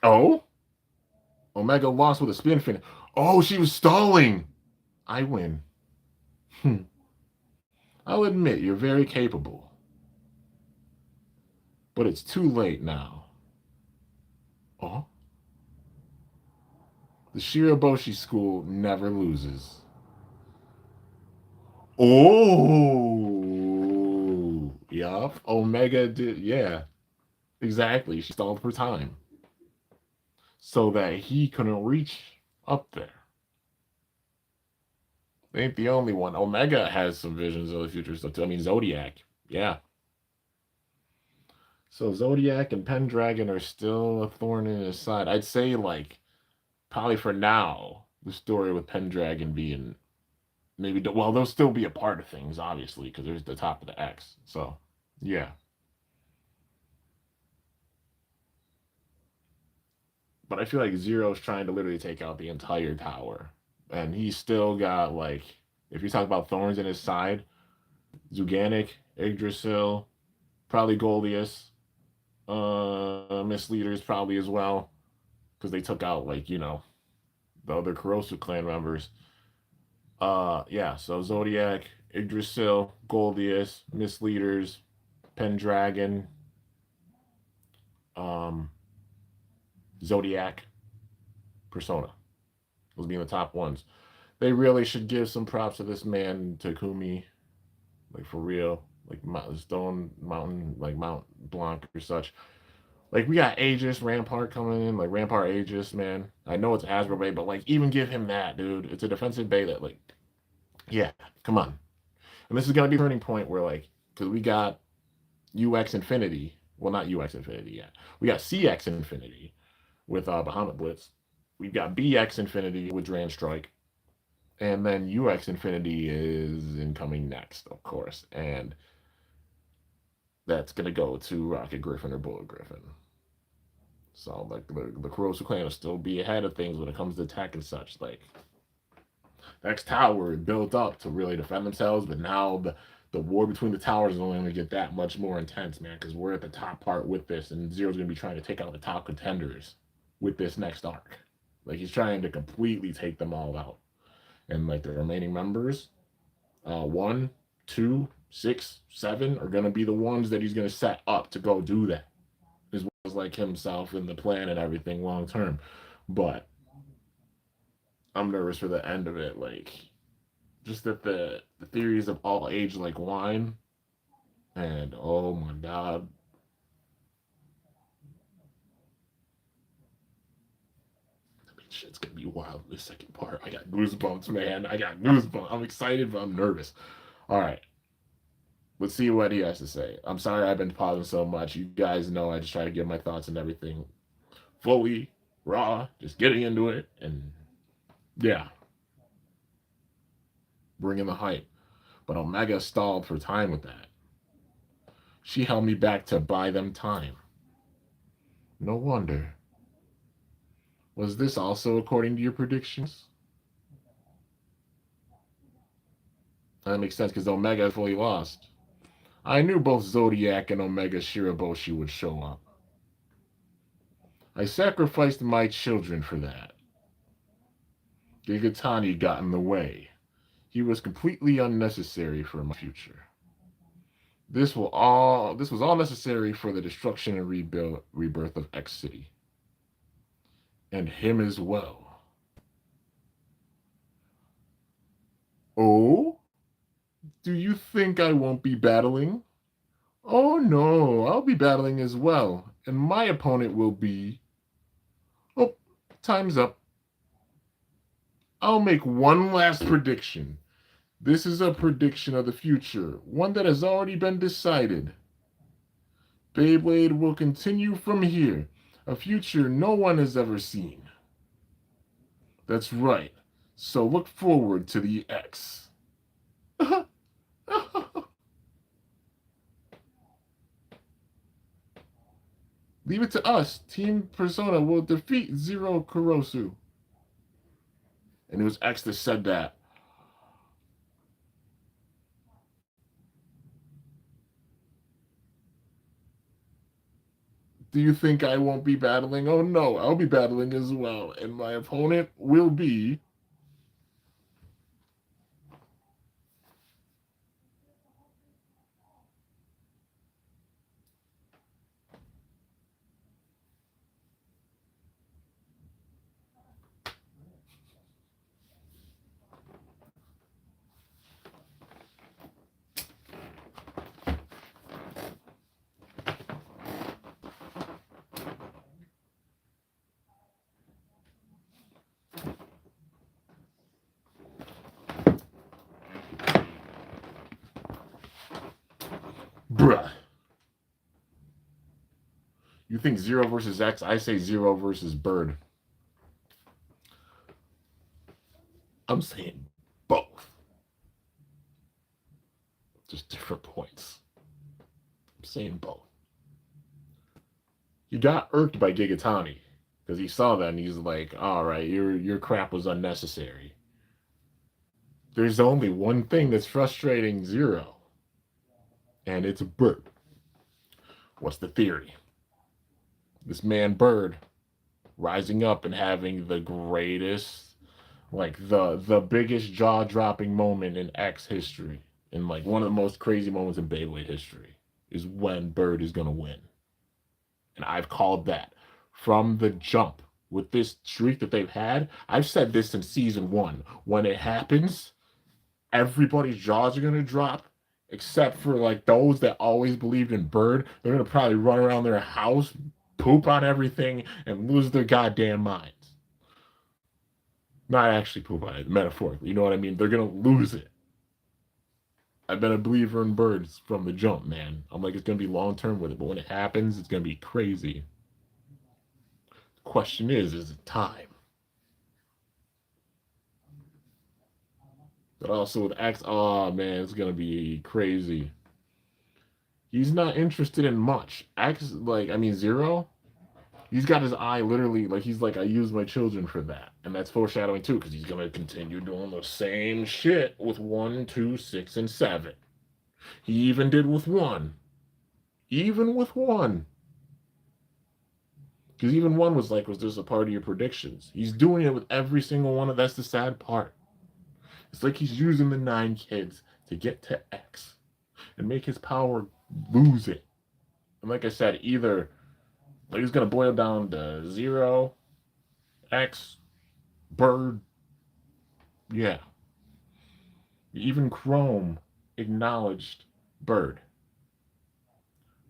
Oh? Omega lost with a spin finish. Oh, she was stalling. I win. I'll admit you're very capable. But it's too late now. Oh? The Shiraboshi school never loses. Oh! Yup. Omega did. Yeah. Exactly. She stalled for time. So that he couldn't reach up there. They ain't the only one. Omega has some visions of the future stuff too. I mean, Zodiac. Yeah. So Zodiac and Pendragon are still a thorn in his side. I'd say, like, probably for now, the story with Pendragon being maybe, well, they'll still be a part of things, obviously, because there's the top of the X. So, yeah. But I feel like Zero's trying to literally take out the entire tower. And he's still got, like, if you talk about thorns in his side, Zuganic, Yggdrasil, probably Goldius, Misleaders probably as well. Because they took out, like, the other Kurosu clan members. Yeah, so Zodiac, Yggdrasil, Goldius, Misleaders, Pendragon, um, Zodiac, Persona. Those being the top ones. They really should give some props to this man, Takumi, like for real. Like Stone Mountain, like Mount Blanc or such. Like we got Aegis Rampart coming in, like Rampart Aegis, man. I know it's Hasbro Bay, but like even give him that, dude. It's a defensive bay that, like, yeah, come on. And this is gonna be a turning point where, like, because we got UX Infinity, well, not UX Infinity yet. We got CX Infinity with Bahamut Blitz. We've got BX Infinity with Dran Strike, and then UX Infinity is incoming next, of course, and that's gonna go to Rocket Griffin or Bullet Griffin. So like the Kurosu clan will still be ahead of things when it comes to tech and such. Like next tower built up to really defend themselves, but now the war between the towers is only going to get that much more intense, man. Because we're at the top part with this, and Zero's going to be trying to take out the top contenders with this next arc. Like he's trying to completely take them all out, and like the remaining members, 1, 2, 6, 7 are going to be the ones that he's going to set up to go do that, as well as like himself and the plan and everything long term. But I'm nervous for the end of it. Like just that the theories of all age like wine, and oh my god, I mean, shit's gonna be wild in the second part. I got goosebumps, man. I got goosebumps. I'm excited, but I'm nervous. All right, let's see what he has to say. I'm sorry I've been pausing so much. You guys know I just try to give my thoughts and everything fully raw, just getting into it, and yeah, bringing the hype. But Omega stalled for time with that. She held me back to buy them time. No wonder. Was this also according to your predictions? That makes sense because Omega fully lost. I knew both Zodiac and Omega Shiraboshi would show up. I sacrificed my children for that. Gigatani got in the way. He was completely unnecessary for my future. This was all necessary for the destruction and rebirth of X City. And him as well. Oh? Do you think I won't be battling? Oh no, I'll be battling as well, and my opponent will be. Oh, time's up. I'll make one last prediction. This is a prediction of the future, one that has already been decided. Beyblade will continue from here, a future no one has ever seen. That's right, so look forward to the X. Leave it to us. Team Persona will defeat Zero Kurosu. And it was X that said that. Do you think I won't be battling? Oh no, I'll be battling as well. And my opponent will be. Bruh. You think Zero versus X? I say Zero versus Bird. I'm saying both. Just different points. I'm saying both. He got irked by Gigatani because he saw that and he's like, all right, your crap was unnecessary. There's only one thing that's frustrating Zero, and it's Bird. What's the theory? This man Bird rising up and having the greatest Like the biggest jaw-dropping moment in X history, and like one of the most crazy moments in Beyblade history, is when Bird is gonna win. And I've called that from the jump with this streak that they've had. I've said this since season one. When it happens, everybody's jaws are gonna drop, except for like those that always believed in Bird. They're gonna probably run around their house, poop on everything, and lose their goddamn minds. Not actually poop on it, metaphorically. You know what I mean? They're gonna lose it. I've been a believer in Birds from the jump, man. I'm like, it's gonna be long term with it, but when it happens, it's gonna be crazy. The question is it time? But also with X, oh man, it's gonna be crazy. He's not interested in much. X, like, I mean, Zero, he's got his eye literally, like, he's like, I use my children for that. And that's foreshadowing too, because he's gonna continue doing the same shit with 1, 2, 6, and 7. He even did with 1. Even with 1. Because even 1 was like, was this a part of your predictions? He's doing it with every single one of that's the sad part. It's like he's using the 9 kids to get to X and make his power lose it. And like I said, either like he's gonna boil down to Zero, X, Bird. Yeah. Even Chrome acknowledged Bird.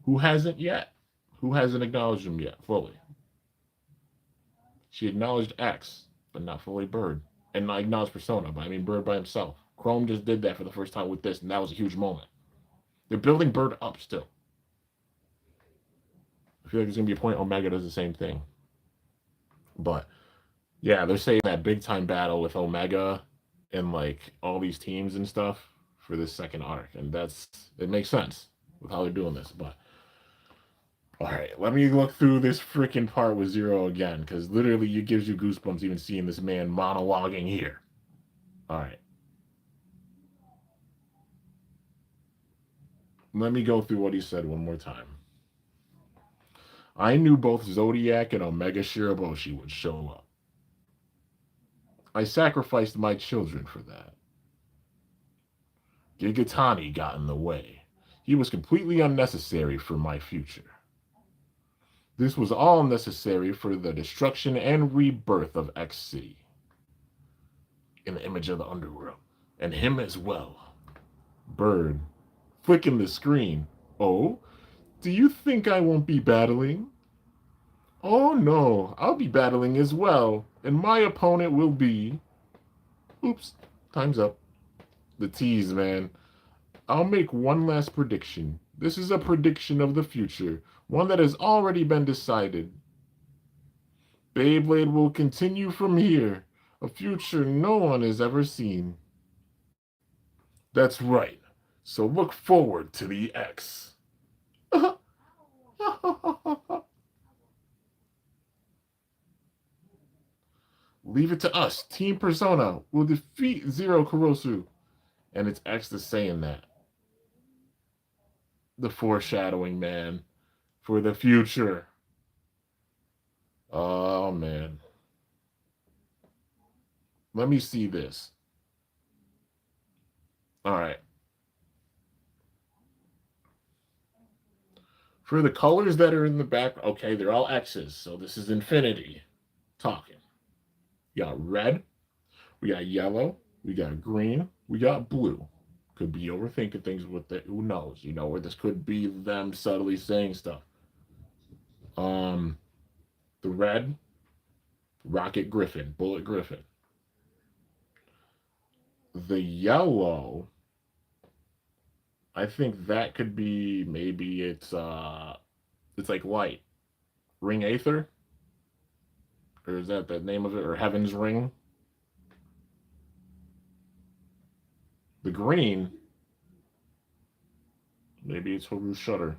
Who hasn't yet? Who hasn't acknowledged him yet fully? She acknowledged X, but not fully Bird. And not acknowledged Persona, but I mean Bird by himself. Chrome just did that for the first time with this, and that was a huge moment. They're building Bird up still. I feel like there's gonna be a point Omega does the same thing. But yeah, they're saying that big time battle with Omega and like all these teams and stuff for this second arc, and it makes sense with how they're doing this. But all right, let me look through this freaking part with Zero again, because literally it gives you goosebumps even seeing this man monologuing here. All right. Let me go through what he said one more time. I knew both Zodiac and Omega Shiraboshi would show up. I sacrificed my children for that. Gigatani got in the way. He was completely unnecessary for my future. This was all necessary for the destruction and rebirth of X City. In the image of the underworld. And him as well. Bird, flicking the screen. Oh, do you think I won't be battling? Oh no, I'll be battling as well. And my opponent will be... Oops, time's up. The tease, man. I'll make one last prediction. This is a prediction of the future. One that has already been decided. Beyblade will continue from here. A future no one has ever seen. That's right. So look forward to the X. Leave it to us. Team Persona will defeat Zero Kurosu. And it's X that's saying that. The foreshadowing, man. For the future. Oh, man. Let me see this. All right. For the colors that are in the back, okay, they're all X's. So this is infinity talking. We got red, we got yellow, we got green, we got blue. Could be overthinking things with it. Who knows? You know, where this could be them subtly saying stuff. The red, Rocket Griffin, Bullet Griffin. The yellow, I think that could be maybe it's like light. Ring Aether? Or is that the name of it? Or Heaven's Ring? The green, maybe it's Haru's Shutter.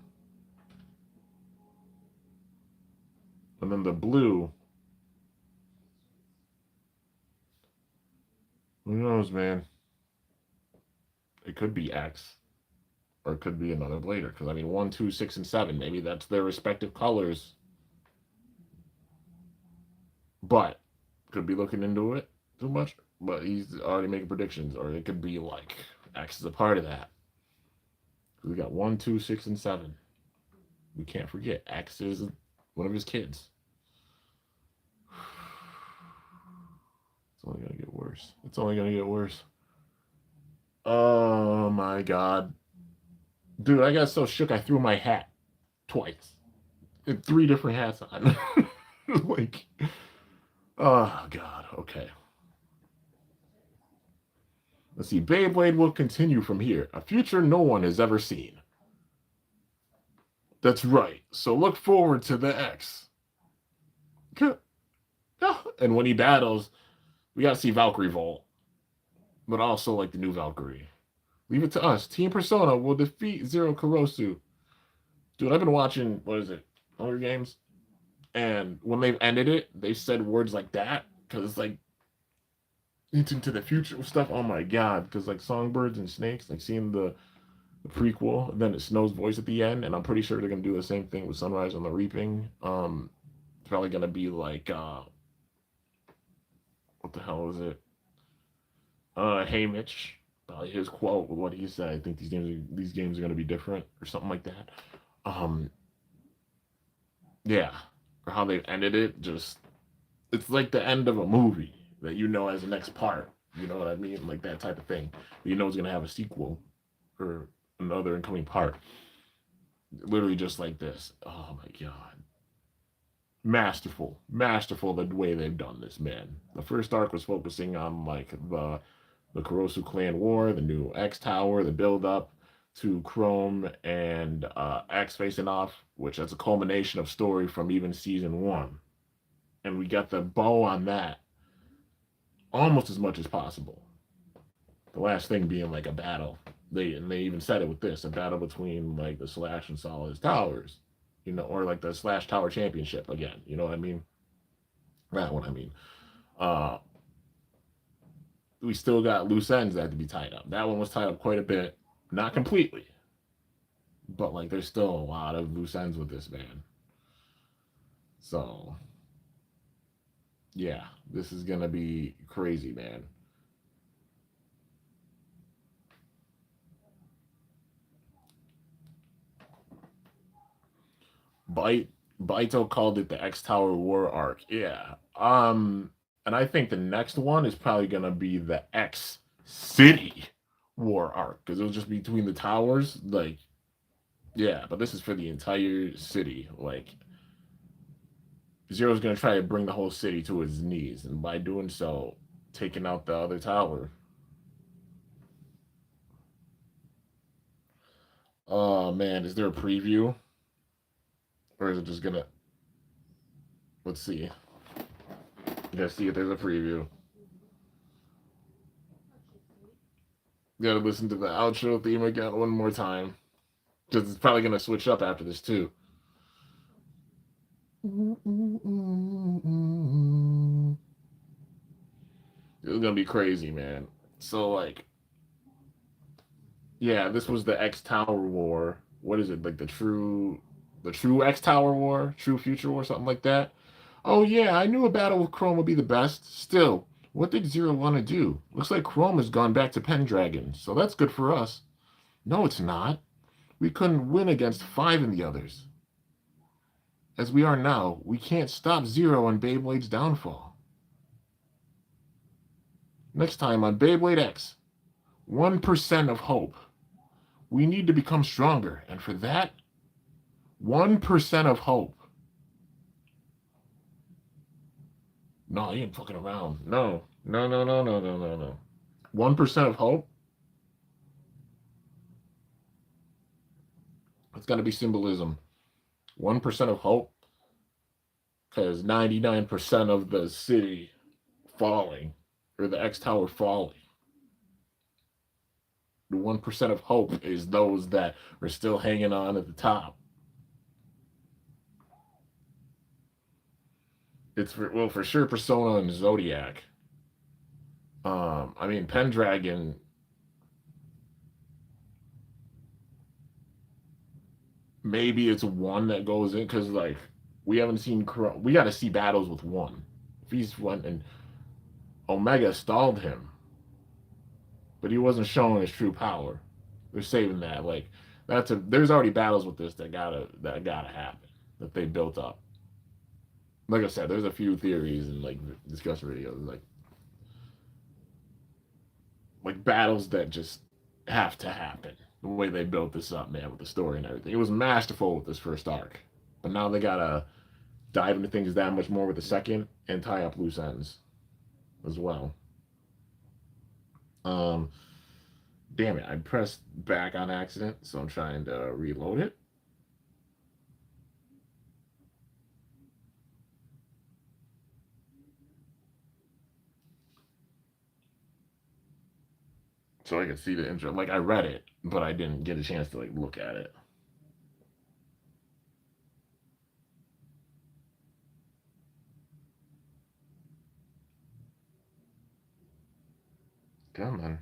And then the blue, who knows, man? It could be X. Or it could be another blader. Because, I mean, 1, 2, 6, and 7. Maybe that's their respective colors. But, could be looking into it too much. but he's already making predictions, or it could be like X is a part of that. We got 1, 2, 6, and 7. We can't forget X is one of his kids. It's only gonna get worse. It's only gonna get worse. Oh my god. Dude, I got so shook I threw my hat twice. And three different hats on. Like, oh god, okay. Let's see. Beyblade will continue from here. A future no one has ever seen. That's right. So look forward to the X. And when he battles, we gotta see Valkyrie Volt. But also like the new Valkyrie. Leave it to us. Team Persona will defeat Zero Kurosu. Dude, I've been watching, what is it? Hunger Games? And when they've ended it, they said words like that. Because it's like into the future stuff. Oh my god. Because like Songbirds and Snakes, like seeing the prequel, and then it Snow's voice at the end, and I'm pretty sure they're gonna do the same thing with Sunrise on the Reaping. It's probably gonna be like what the hell is it? Hey Mitch, probably his quote with what he said. I think these games are gonna be different or something like that. Um, yeah, or how they've ended it. Just it's like the end of a movie that you know as the next part. You know what I mean? Like that type of thing. You know it's gonna have a sequel or another incoming part. Literally just like this. Oh my god. Masterful the way they've done this, man. The first arc was focusing on like the Kurosu clan war, the new X Tower, the build up to Chrome and X facing off, which is a culmination of story from even season one. And we got the bow on that almost as much as possible. The last thing being like a battle. They even said it with this, a battle between like the Slash and Solid's towers, you know, or like the Slash Tower Championship again. You know what I mean? That's what I mean. Uh, we still got loose ends that had to be tied up. That one was tied up quite a bit, not completely, but like there's still a lot of loose ends with this man. So yeah, this is gonna be crazy, man. Bite Baito called it the X Tower War arc. Yeah. And I think the next one is probably gonna be the X City War arc because it'll just be between the towers. Like, yeah, but this is for the entire city. Like, Zero's gonna try to bring the whole city to his knees, and by doing so, taking out the other tower. Oh man, is there a preview, or is it just gonna? Let's see. Let's see if there's a preview. Gotta listen to the outro theme again one more time. Because it's probably gonna switch up after this too. It's gonna be crazy, man. So like, yeah, this was the X Tower War. What is it like the true X Tower War, True Future War, something like that? Oh yeah, I knew a battle with Chrome would be the best. Still, what did Zero want to do? Looks like Chrome has gone back to Pendragon, so that's good for us. No, it's not. We couldn't win against five in the others. As we are now, we can't stop Zero on Beyblade's downfall. Next time on Beyblade X, 1% of hope. We need to become stronger, and for that, 1% of hope. No, he ain't fucking around. No, no, no, no, no, no, no, no. 1% of hope? It's got to be symbolism. 1% of hope? Because 99% of the city falling, or the X Tower falling. The 1% of hope is those that are still hanging on at the top. It's for sure Persona and Zodiac. I mean Pendragon. Maybe it's one that goes in because like we haven't seen. We got to see battles with one. If he's one and Omega stalled him, but he wasn't showing his true power. They're saving that. Like there's already battles with this that gotta happen that they built up. Like I said, there's a few theories and like discussion videos like battles that just have to happen. The way they built this up, man, with the story and everything. It was masterful with this first arc. But now they gotta dive into things that much more with the second and tie up loose ends as well. Um Damn it, I pressed back on accident, so I'm trying to reload it. So I could see the intro. Like I read it, but I didn't get a chance to like look at it. Come on.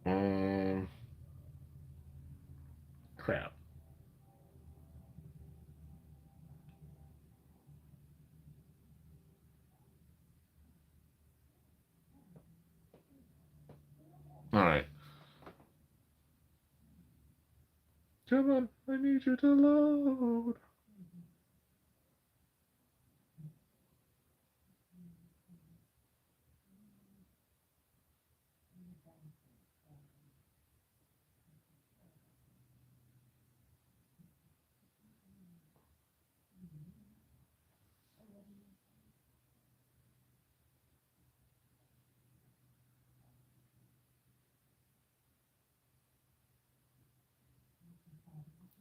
Um, Crap. All right. Come on, I need you to load.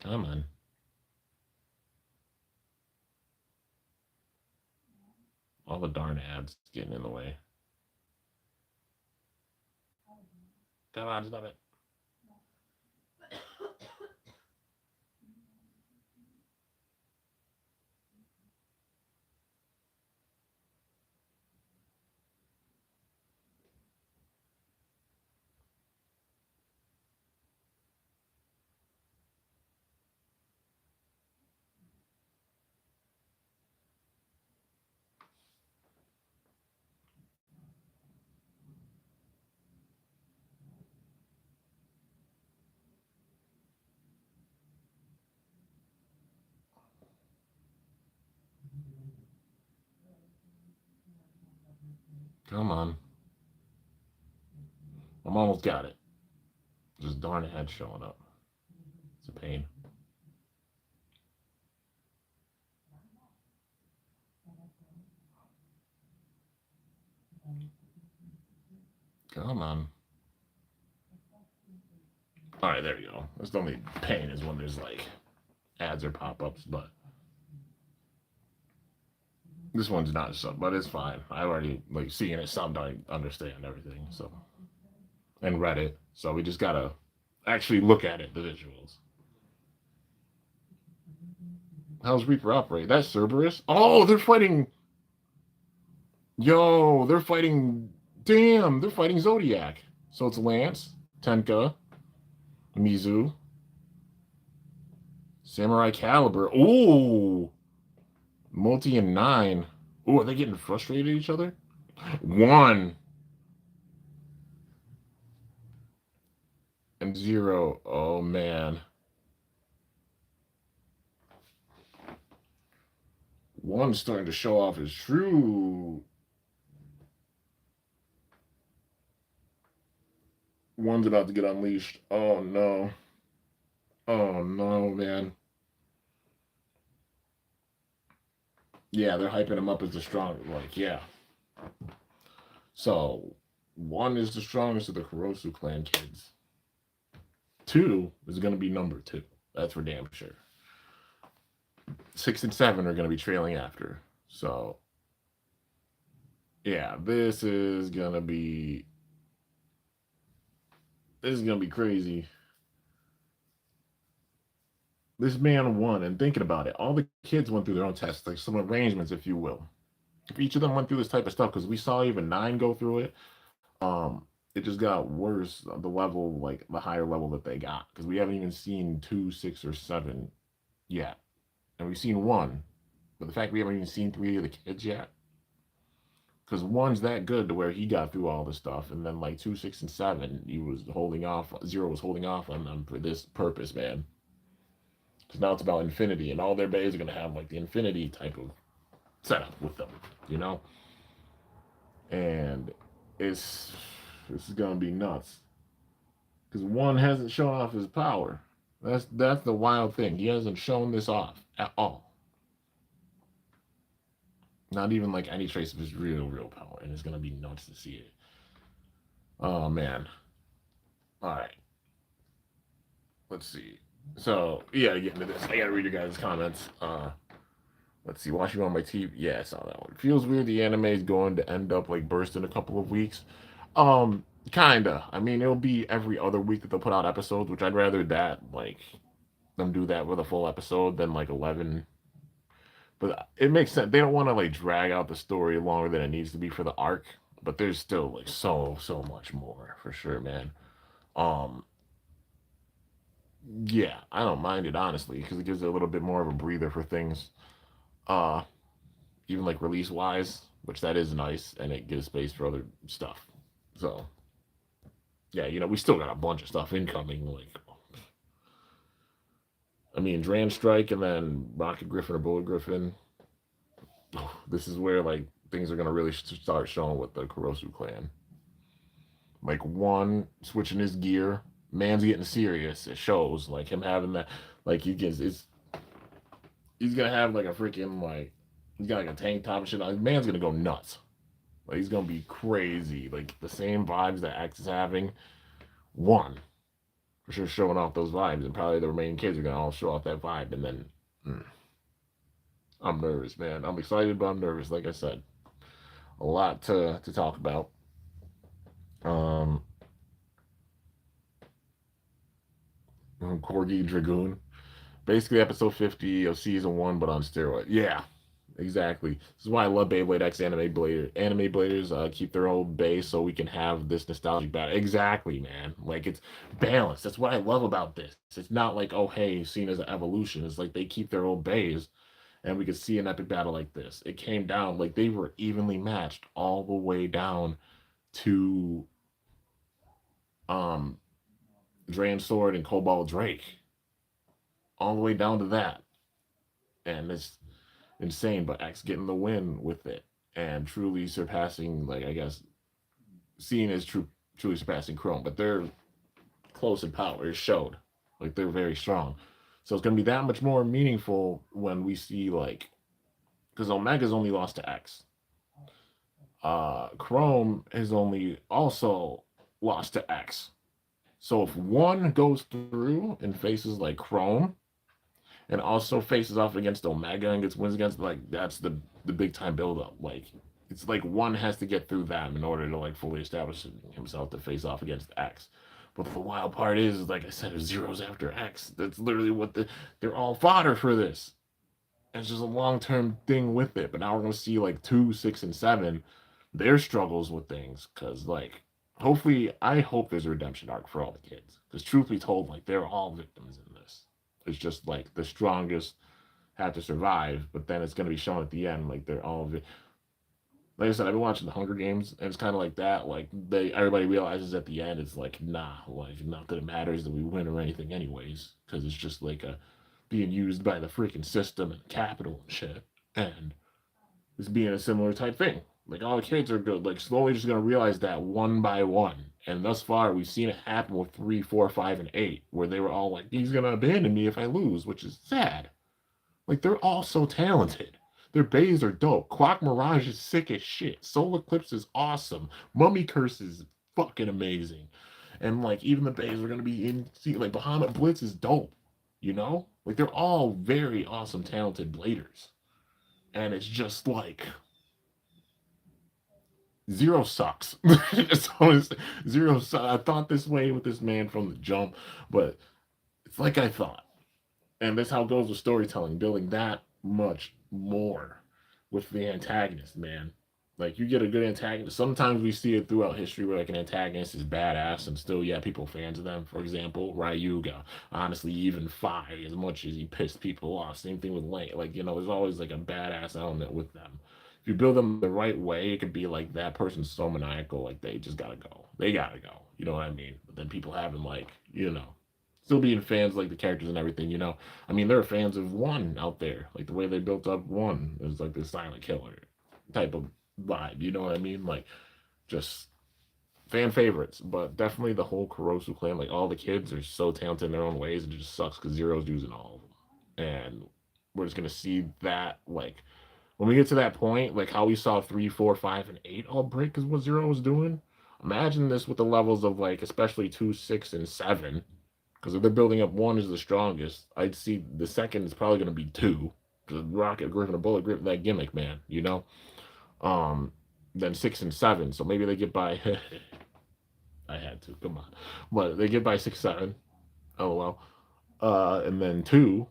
Come on. All the darn ads getting in the way. Come on, stop it. Come on. I'm almost got it. Just darn ad showing up. It's a pain. Come on. All right, there you go. That's the only pain is when there's like ads or pop-ups, but this one's not sub, but it's fine. I already like seeing it subbed. I understand everything, so and read it. So we just gotta actually look at it, the visuals. How's Reaper operate? That's Cerberus. Oh, they're fighting. Yo, they're fighting. Damn, they're fighting Zodiac. So it's Lance, Tenka, Mizu, Samurai Caliber. Ooh, Multi and Nine. Ooh, are they getting frustrated at each other? One and zero. Oh man. One's starting to show off his true. One's about to get unleashed. Oh no. Oh no, man. Yeah, they're hyping him up as the strong. Like, yeah. So, one is the strongest of the Kurosu clan kids. Two is going to be number two. That's for damn sure. 6 and 7 are going to be trailing after. So, yeah, this is going to be. This is going to be crazy. This man won, and thinking about it, all the kids went through their own tests, like some arrangements, if you will. If each of them went through this type of stuff, because we saw even 9 go through it, it just got worse. The level, like the higher level that they got, because we haven't even seen 2, 6, or 7 yet, and we've seen 1. But the fact we haven't even seen 3 of the kids yet, because one's that good to where he got through all the stuff, and then like 2, 6, and 7, he was holding off. Zero was holding off on them for this purpose, man. Because now it's about infinity, and all their bays are gonna have like the infinity type of setup with them, you know. And it's this is gonna be nuts because one hasn't shown off his power. That's the wild thing. He hasn't shown this off at all. Not even like any trace of his real power, and it's gonna be nuts to see it. Oh man. All right. Let's see. So yeah, getting into this, I gotta read your guys' comments. Let's see. Watching on my TV. Yeah, I saw that one. Feels weird. The anime is going to end up like burst in a couple of weeks. Kinda. I mean, it'll be every other week that they'll put out episodes, which I'd rather that like them do that with a full episode than like 11. But it makes sense. They don't want to like drag out the story longer than it needs to be for the arc. But there's still like so much more for sure, man. Um, yeah, I don't mind it honestly because it gives it a little bit more of a breather for things. Uh, Even like release wise, which that is nice, and it gives space for other stuff. So yeah, we still got a bunch of stuff incoming. Like, I mean, Dran Strike and then Rocket Griffin or Bullet Griffin. This is where like things are gonna really start showing with the Kurosu clan. Like one switching his gear, man's getting serious. It shows like him having that. Like he's gonna have like a freaking like he's got like a tank top and shit. Like, man's gonna go nuts. Like he's gonna be crazy. Like the same vibes that X is having. One for sure showing off those vibes, and probably the remaining kids are gonna all show off that vibe. And then I'm nervous, man. I'm excited, but I'm nervous. Like I said, a lot to talk about. Um, Corgi Dragoon, basically episode 50 of season 1, but on steroid. Yeah, exactly. This is why I love Beyblade X Anime Blader. Anime Bladers keep their old base so we can have this nostalgic battle. Exactly, man. Like it's balanced. That's what I love about this. It's not like, oh hey, seen as an evolution. It's like they keep their old base, and we could see an epic battle like this. It came down like they were evenly matched all the way down to um Dran Sword and Cobalt Drake, all the way down to that, and it's insane. But X getting the win with it and truly surpassing, like I guess, seen as truly surpassing Chrome. But they're close in power. It showed, like they're very strong. So it's gonna be that much more meaningful when we see like, because Omega's only lost to X. Chrome has only also lost to X. So if one goes through and faces like Chrome, and also faces off against Omega and gets wins against, like that's the big time build up. Like it's like one has to get through them in order to like fully establish himself to face off against X. But the wild part is, like I said, if Zero's after X. That's literally what they're all fodder for this. It's just a long term thing with it. But now we're gonna see like 2, 6, and 7, their struggles with things. Cause like hopefully I hope there's a redemption arc for all the kids. Because truth be told, like they're all victims in this. It's just like the strongest have to survive, but then it's gonna be shown at the end, like they're all like I said, I've been watching the Hunger Games, and it's kind of like that. Like everybody realizes at the end, it's like nah, like not that it matters that we win or anything, anyways, because it's just like being used by the freaking system and capital and shit, and it's being a similar type thing. Like all the kids are good, like slowly just gonna realize that one by one. And thus far, we've seen it happen with 3, 4, 5, and 8, where they were all like, "He's gonna abandon me if I lose," which is sad. Like they're all so talented. Their bays are dope. Clock Mirage is sick as shit. Solar Eclipse is awesome. Mummy Curse is fucking amazing. And like even the bays are gonna be in. See, like Bahamut Blitz is dope. Like they're all very awesome, talented bladers. And it's just like Zero sucks. Zero sucks. I thought this way with this man from the jump, but it's like I thought. And that's how it goes with storytelling, building that much more with the antagonist, man. Like you get a good antagonist. Sometimes we see it throughout history where like an antagonist is badass and still, yeah, people fans of them. For example, Ryuga. Honestly, even Fi, as much as he pissed people off. Same thing with Lane. Like, there's always like a badass element with them. If you build them the right way, it could be like that person's so maniacal, like they just gotta go. They gotta go. You know what I mean? But then people having like, still being fans like the characters and everything. I mean, there are fans of one out there. Like the way they built up one is like this silent killer type of vibe. You know what I mean? Like just fan favorites, but definitely the whole Kurosu clan. Like all the kids are so talented in their own ways, and it just sucks because Zero's using all of them. And we're just gonna see that like when we get to that point, like how we saw 3, 4, 5, and 8 all break is what Zero was doing. Imagine this with the levels of like especially 2, 6, and 7. Because if they're building up one is the strongest, I'd see the second is probably gonna be 2. Because Rocket Griffin and Bullet Griffin, that gimmick, man. Um, then 6 and 7. So maybe they get by. I had to come on, but they get by 6, 7. Oh well. And then 2,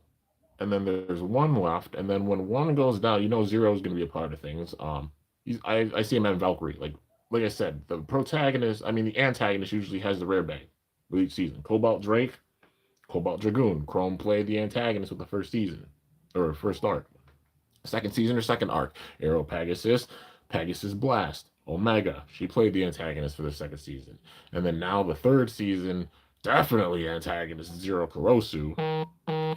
and then there's one left, and then when one goes down, Zero is going to be a part of things. I see him at Valkyrie. Like I said, the protagonist, I mean the antagonist usually has the rare bang with each season. Cobalt Drake, Cobalt Dragoon. Chrome played the antagonist with the first season or first arc. Second season or second arc. Arrow Pegasus, Pegasus Blast. Omega, she played the antagonist for the second season. And then now the third season, definitely antagonist Zero Kurosu.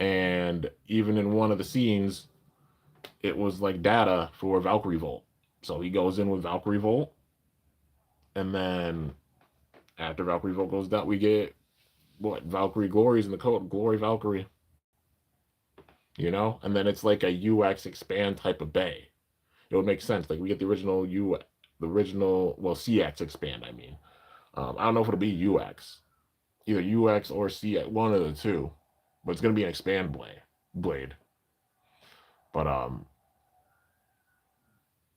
And even in one of the scenes, it was like data for Valkyrie Volt. So he goes in with Valkyrie Volt. And then after Valkyrie Volt goes down, we get what? Valkyrie Glories in the code. Glory Valkyrie. And then it's like a UX expand type of bay. It would make sense. Like we get the original CX expand. I mean, I don't know if it'll be UX, either UX or CX, one of the two, but it's gonna be an expand blade. But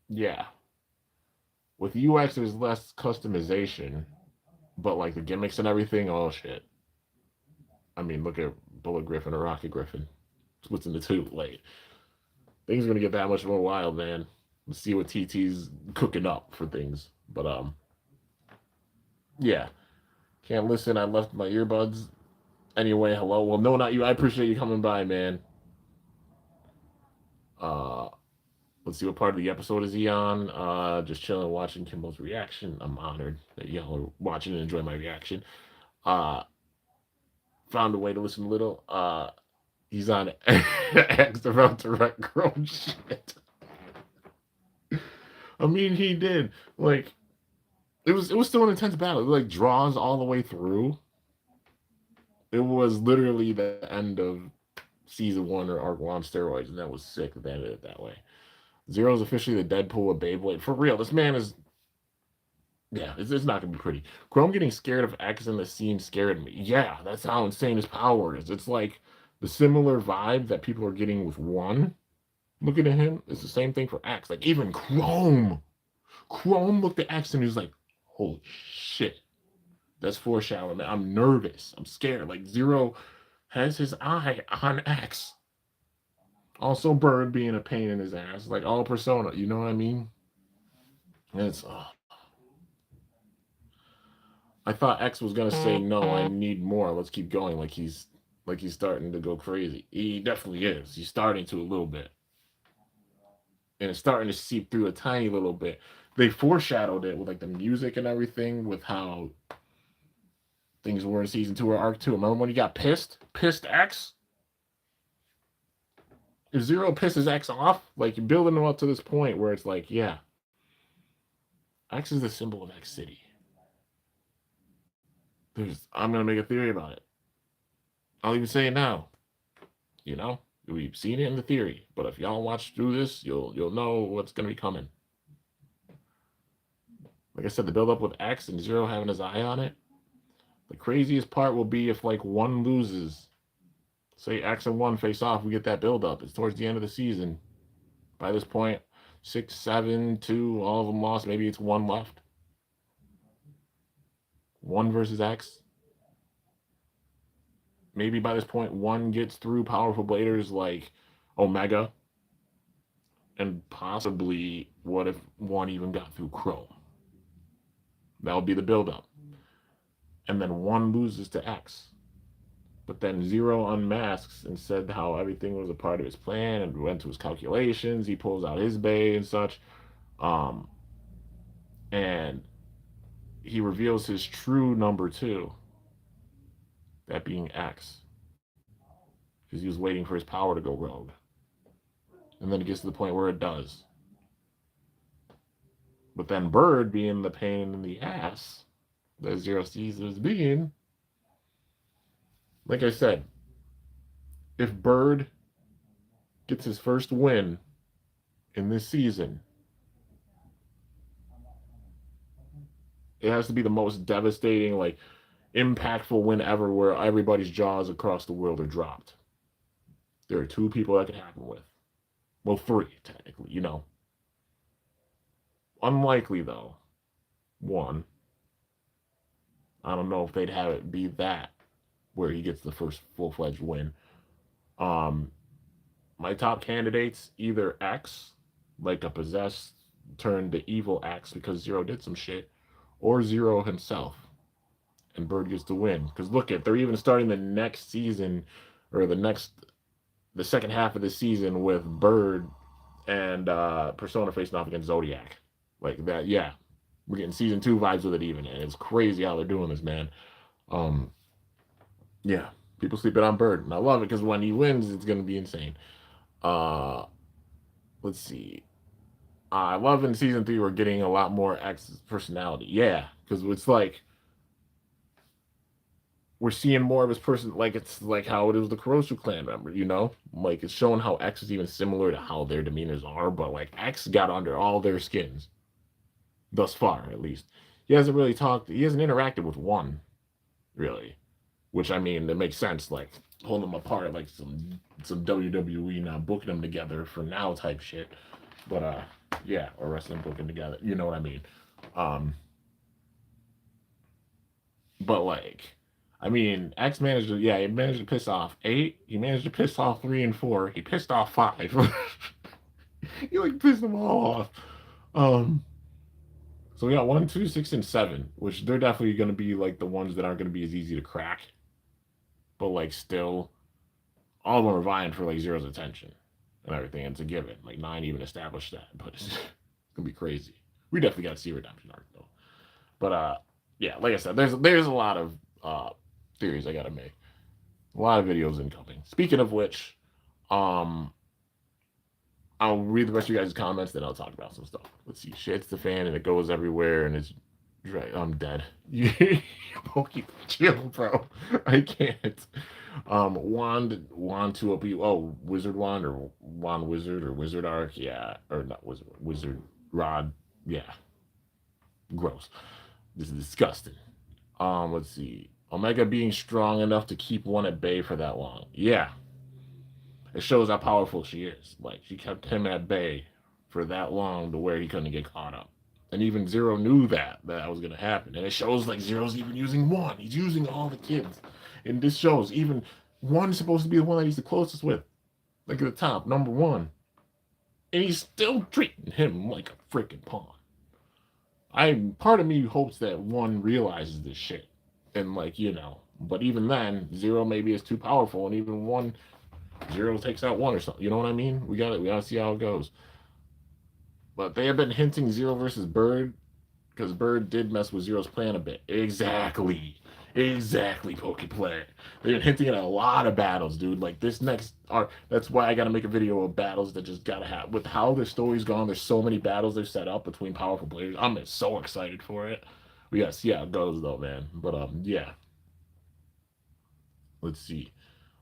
yeah, with UX there's less customization, but like the gimmicks and everything, oh shit. I mean, look at Bullet Griffin or Rocket Griffin. Splits into two. Like things are gonna get that much more wild, man. Let's see what TT's cooking up for things. But yeah. Can't listen. I left my earbuds. Anyway, hello. Well, no, not you. I appreciate you coming by, man. Uh let's see what part of the episode is he on. Just chilling, watching Kimbo's reaction. I'm honored that y'all are watching and enjoy my reaction. Uh Found a way to listen a little. He's on X about to wreck grown shit. I mean, he did. Like, it was still an intense battle. It was like draws all the way through. It was literally the end of season 1 or arc 1 on steroids, and that was sick that they ended it that way. Zero's officially the Deadpool of Beyblade. For real, this man is. Yeah, it's not gonna be pretty. Chrome getting scared of X in the scene scared me. Yeah, that's how insane his power is. It's like the similar vibe that people are getting with one. Looking at him, it's the same thing for X. Like even Chrome. Chrome looked at X and he was like, holy shit. That's foreshadowing. I'm nervous. I'm scared. Like Zero has his eye on X. Also, Bird being a pain in his ass. Like all Persona, you know what I mean? And it's I thought X was gonna say no, I need more. Let's keep going. Like he's starting to go crazy. He definitely is. He's starting to a little bit. And it's starting to seep through a tiny little bit. They foreshadowed it with like the music and everything, with how things were in season 2 or arc 2. Remember when he got pissed? Pissed X? If Zero pisses X off, like you're building him up to this point where it's like, yeah, X is the symbol of X City. I'm gonna make a theory about it. I'll even say it now. We've seen it in the theory, but if y'all watch through this, you'll know what's gonna be coming. Like I said, the build up with X and Zero having his eye on it. The craziest part will be if like one loses. Say X and 1 face off, we get that build up. It's towards the end of the season. By this point, 6, 7, 2, all of them lost. Maybe it's 1 left. 1 versus X. Maybe by this point, 1 gets through powerful bladers like Omega. And possibly, what if one even got through Chrome? That would be the build-up. And then one loses to X. But then Zero unmasks and said how everything was a part of his plan and went to his calculations. He pulls out his bay and such. Um, and he reveals his true number two, that being X. Because he was waiting for his power to go rogue. And then it gets to the point where it does. But then Bird, being the pain in the ass that Zero sees as being, like I said, if Bird gets his first win in this season, it has to be the most devastating, like, impactful win ever where everybody's jaws across the world are dropped. There are two people that can happen with. Well, three, technically, you know. Unlikely, though. One. I don't know if they'd have it be that where he gets the first full-fledged win. My top candidates, either X, like a possessed turned to evil X because Zero did some shit, or Zero himself. And Bird gets to win. Because look at, they're even starting the next season, or the second half of the season with Bird and Persona facing off against Zodiac. Like that, yeah. We're getting season 2 vibes with it even, and it's crazy how they're doing this, man. Yeah, people sleeping on Bird, and I love it because when he wins, it's gonna be insane. Uh, let's see. I love in season 3 we're getting a lot more X's personality. Yeah, because it's like we're seeing more of his person. Like it's like how it is the Kurosu clan member, you know. Like it's showing how X is even similar to how their demeanors are, but like X got under all their skins thus far, at least. He hasn't really talked. He hasn't interacted with one, really. Which I mean, it makes sense. Like holding them apart, like some WWE now booking them together for now type shit. But yeah, or wrestling booking together. You know what I mean? Um, but like, I mean, X managed to, yeah, he managed to piss off 8. He managed to piss off 3 and 4. He pissed off 5. He like pissed them all off. Um, so we got 1, 2, 6, and 7, which they're definitely going to be like the ones that aren't going to be as easy to crack. But like, still, all of them are vying for like Zero's attention and everything. And it's a given. Like 9 even established that, but it's gonna be crazy. We definitely got to see redemption arc though. But yeah, like I said, there's a lot of theories I gotta make. A lot of videos incoming. Speaking of which, um, I'll read the rest of you guys' comments, then I'll talk about some stuff. Let's see. Shit's the fan and it goes everywhere and it's right. I'm dead. Pokey, chill, bro. I can't. Wand to a wizard wand or wand wizard or wizard arc, yeah, or not wizard rod, yeah. Gross. This is disgusting. Let's see. Omega being strong enough to keep one at bay for that long. Yeah. It shows how powerful she is. Like she kept him at bay for that long to where he couldn't get caught up. And even Zero knew that was gonna happen. And it shows like Zero's even using one. He's using all the kids. And this shows even one's supposed to be the one that he's the closest with. Like at the top, number 1. And he's still treating him like a freaking pawn. Part of me hopes that one realizes this shit. And like, you know, but even then, Zero maybe is too powerful, and even one Zero takes out one or something. You know what I mean? We gotta see how it goes. But they have been hinting Zero versus Bird, because Bird did mess with Zero's plan a bit. Exactly, Pokeplay. They've been hinting at a lot of battles, dude. Like this next arc. That's why I gotta make a video of battles that just gotta have. With how the story's gone, there's so many battles they've set up between powerful players. I'm so excited for it. We gotta see how it goes though, man. But yeah. Let's see.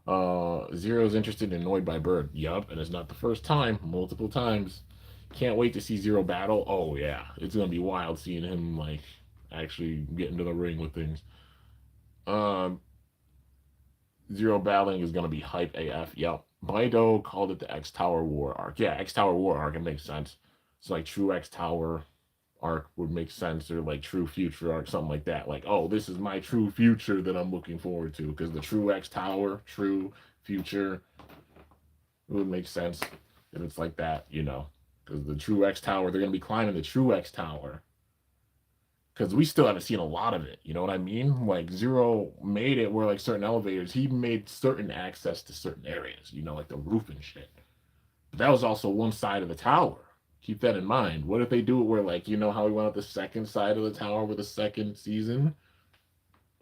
Zero's interested and annoyed by Bird. Yup, and it's not the first time. Multiple times. Can't wait to see Zero battle. Oh yeah, it's gonna be wild seeing him like actually get into the ring with things. Um, Zero battling is gonna be hype AF. Yep. Baido called it the X Tower War arc. Yeah, X Tower War arc. It makes sense. It's like true X Tower arc would make sense, or like true future arc, something like that. Like, oh, this is my true future that I'm looking forward to, because the true X Tower, true future, it would make sense if it's like that, you know. because the True X Tower, they're gonna be climbing the True X Tower. Because we still haven't seen a lot of it. You know what I mean? Like Zero made it where like certain elevators, he made certain access to certain areas. You know, like the roof and shit. But that was also one side of the tower. Keep that in mind. What if they do it where like you know how we went up the second side of the tower with the second season?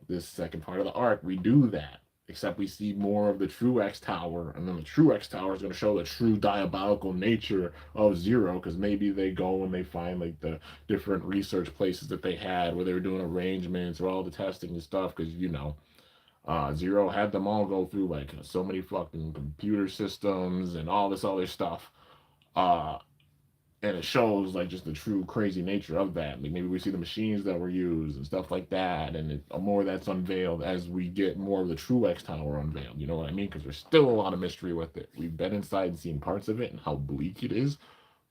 This second part of the arc, we do that. Except we see more of the True X Tower, and then the True X Tower is going to show the true diabolical nature of Zero, because maybe they go and they find like the different research places that they had where they were doing arrangements or all the testing and stuff, because you know, Zero had them all go through like so many fucking computer systems and all this other stuff. Uh, and it shows like just the true crazy nature of that. Like maybe we see the machines that were used and stuff like that, and more that's unveiled as we get more of the True X Tower unveiled. You know what I mean? Because there's still a lot of mystery with it. We've been inside and seen parts of it and how bleak it is,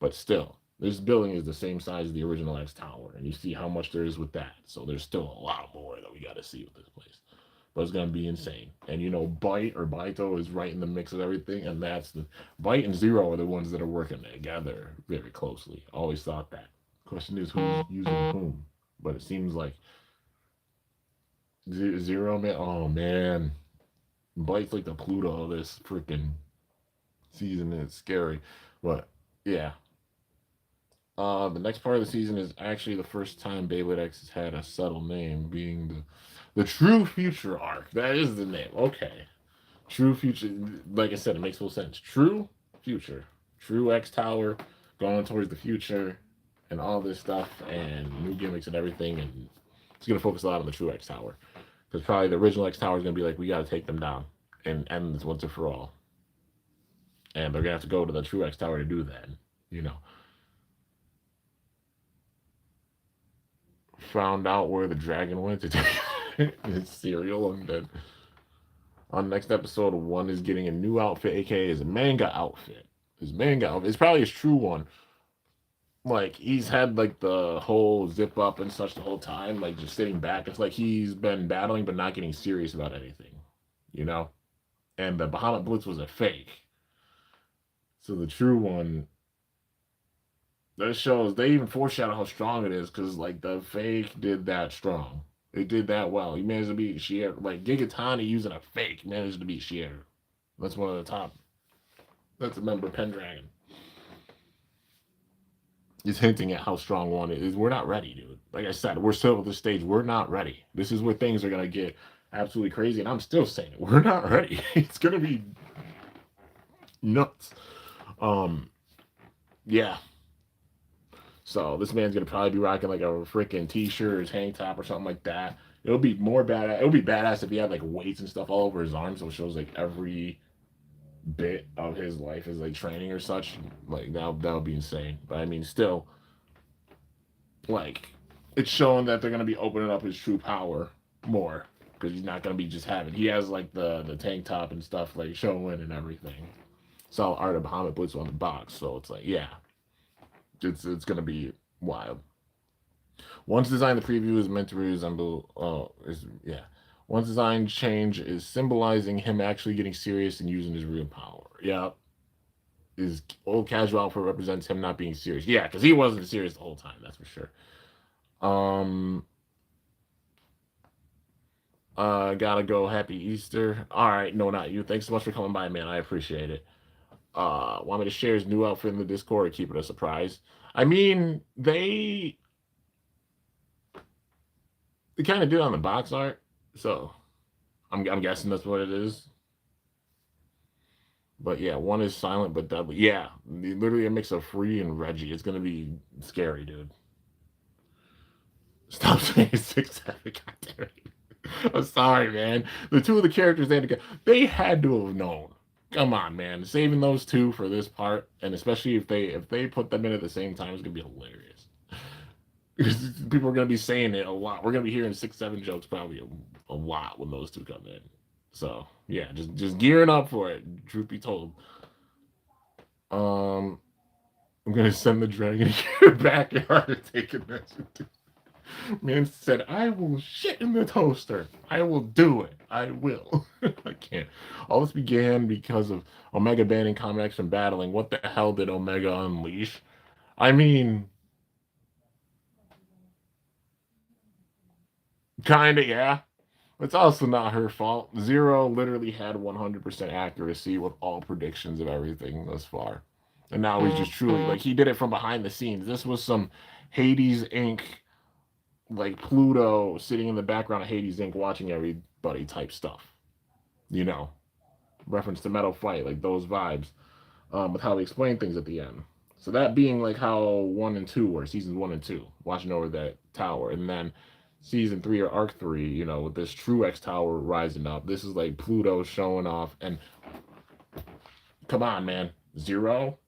but still, this building is the same size as the original X Tower, and you see how much there is with that. So there's still a lot more that we got to see with this place. But it's gonna be insane. And you know, Byte or Baito is right in the mix of everything, and that's the Byte and Zero are the ones that are working together very closely. Always thought that. Question is who's using whom, but it seems like Zero man. Oh man, Byte's like the Pluto of this freaking season, and it's scary. But yeah, the next part of the season is actually the first time Beyblade X has had a subtle name, being the True Future arc. That is the name. Okay, True Future. Like I said, it makes full sense. True Future, True X Tower, going towards the future, and all this stuff, and new gimmicks and everything. And it's gonna focus a lot on the True X Tower, because probably the original X Tower is gonna be like, we got to take them down and end this once and for all. And they're gonna have to go to the True X Tower to do that. You know. Found out where the dragon went to take his cereal, and then on the next episode, one is getting a new outfit, aka his manga outfit. His manga outfit. It's probably his true one. Like he's had like the whole zip up and such the whole time, like just sitting back. It's like he's been battling but not getting serious about anything, you know. And the Bahamut Blitz was a fake. So the true one, that shows they even foreshadow how strong it is, because like the fake did that strong. It did that well. He managed to beat Shier. Like Gigatani using a fake managed to beat Shier. That's one of the top. That's a member of Pendragon. He's hinting at how strong one is. We're not ready, dude. Like I said, we're still at this stage. We're not ready. This is where things are gonna get absolutely crazy, and I'm still saying it. We're not ready. It's gonna be nuts. Yeah. So this man's gonna probably be rocking like a freaking t-shirt or tank top or something like that. It'll be more badass. It'll be badass if he had like weights and stuff all over his arms, so it shows like every bit of his life is like training or such. Like that would be insane. But I mean, still, like it's showing that they're gonna be opening up his true power more, because he's not gonna be just having. He has like the tank top and stuff like showing and everything. Saw Art of Bahamut Blitz on the box, so it's like yeah. It's gonna be wild. Once design, the preview is meant to resemble. Once design change is symbolizing him actually getting serious and using his real power. Yeah. His old casual outfit represents him not being serious. Yeah, because he wasn't serious the whole time. That's for sure. Gotta go. Happy Easter. All right, no, not you. Thanks so much for coming by, man. I appreciate it. Want me to share his new outfit in the Discord or keep it a surprise? I mean, they kind of did on the box art, so I'm guessing that's what it is. But yeah, one is silent but deadly. Yeah, literally a mix of Free and Reggie. It's gonna be scary, dude. Stop saying 6-7. Goddamn. I'm sorry, man. The two of the characters they had to have known. Come on, man. Saving those two for this part, and especially if they put them in at the same time, it's gonna be hilarious. People are gonna be saying it a lot. We're gonna be hearing 6-7 jokes probably a lot when those two come in. So yeah, just gearing up for it. Truth be told, I'm gonna send the dragon to your backyard to take a message. Man said, I will shit in the toaster. I will do it. I will. I can't. All this began because of Omega banning Comic X from battling. What the hell did Omega unleash? I mean, kinda, yeah. It's also not her fault. Zero literally had 100% accuracy with all predictions of everything thus far. And now he's just truly like he did it from behind the scenes. This was some Hades Inc. like Pluto sitting in the background of Hades Inc. watching everybody type stuff. You know, reference to Metal Fight, like those vibes, with how he explained things at the end. So that being like how 1 and 2 were, seasons 1 and 2, watching over that tower, and then season 3 or arc 3, you know, with this True X tower rising up. This is like Pluto showing off, and come on, man, Zero,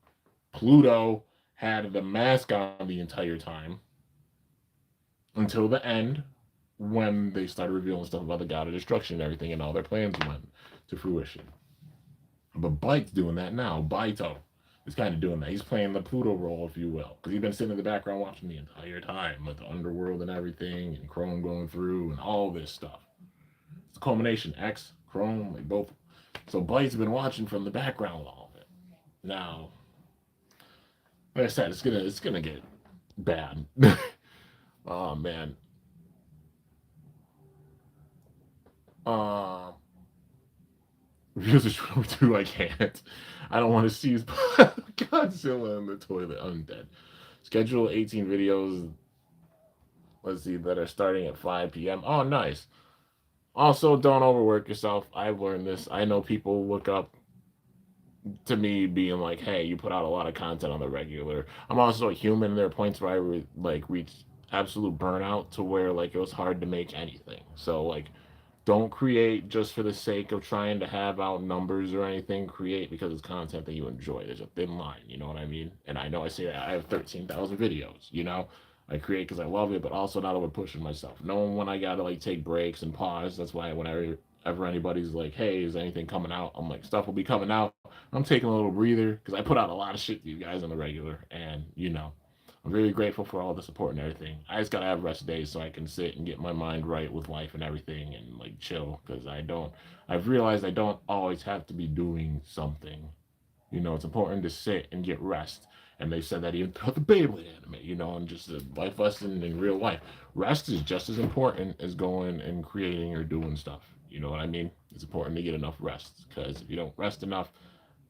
Pluto had the mask on the entire time until the end when they started revealing stuff about the God of Destruction and everything, and all their plans went to fruition. But Bite's doing that now. Baito is kind of doing that. He's playing the Pluto role, if you will, because he's been sitting in the background watching the entire time with the underworld and everything, and Chrome going through and all this stuff. It's a culmination. X, Chrome, like both. So Bite's been watching from the background with all of it. Now, like I said, it's gonna get bad. Oh man. Uh, Reviews of Trump 2, I can't. I don't want to see his Godzilla in the toilet undead. Schedule 18 videos, let's see, that are starting at 5 p.m. Oh, nice. Also, don't overwork yourself. I've learned this. I know people look up to me being like, hey, you put out a lot of content on the regular. I'm also a human. There are points where like reached absolute burnout to where like it was hard to make anything. So like don't create just for the sake of trying to have out numbers or anything. Create because it's content that you enjoy. There's a thin line, you know what I mean? And I know I say that I have 13,000 videos, you know? I create because I love it, but also not over pushing myself. Knowing when I gotta like take breaks and pause. That's why whenever ever anybody's like, hey, is anything coming out? I'm like, stuff will be coming out. I'm taking a little breather because I put out a lot of shit to you guys on the regular, and you know, I'm really grateful for all the support and everything. I just gotta have rest days so I can sit and get my mind right with life and everything and like chill because I don't. I've realized I don't always have to be doing something. You know, it's important to sit and get rest. And they said that even throughout the Beyblade anime, you know, and just a life lesson in real life. Rest is just as important as going and creating or doing stuff. You know what I mean? It's important to get enough rest because if you don't rest enough,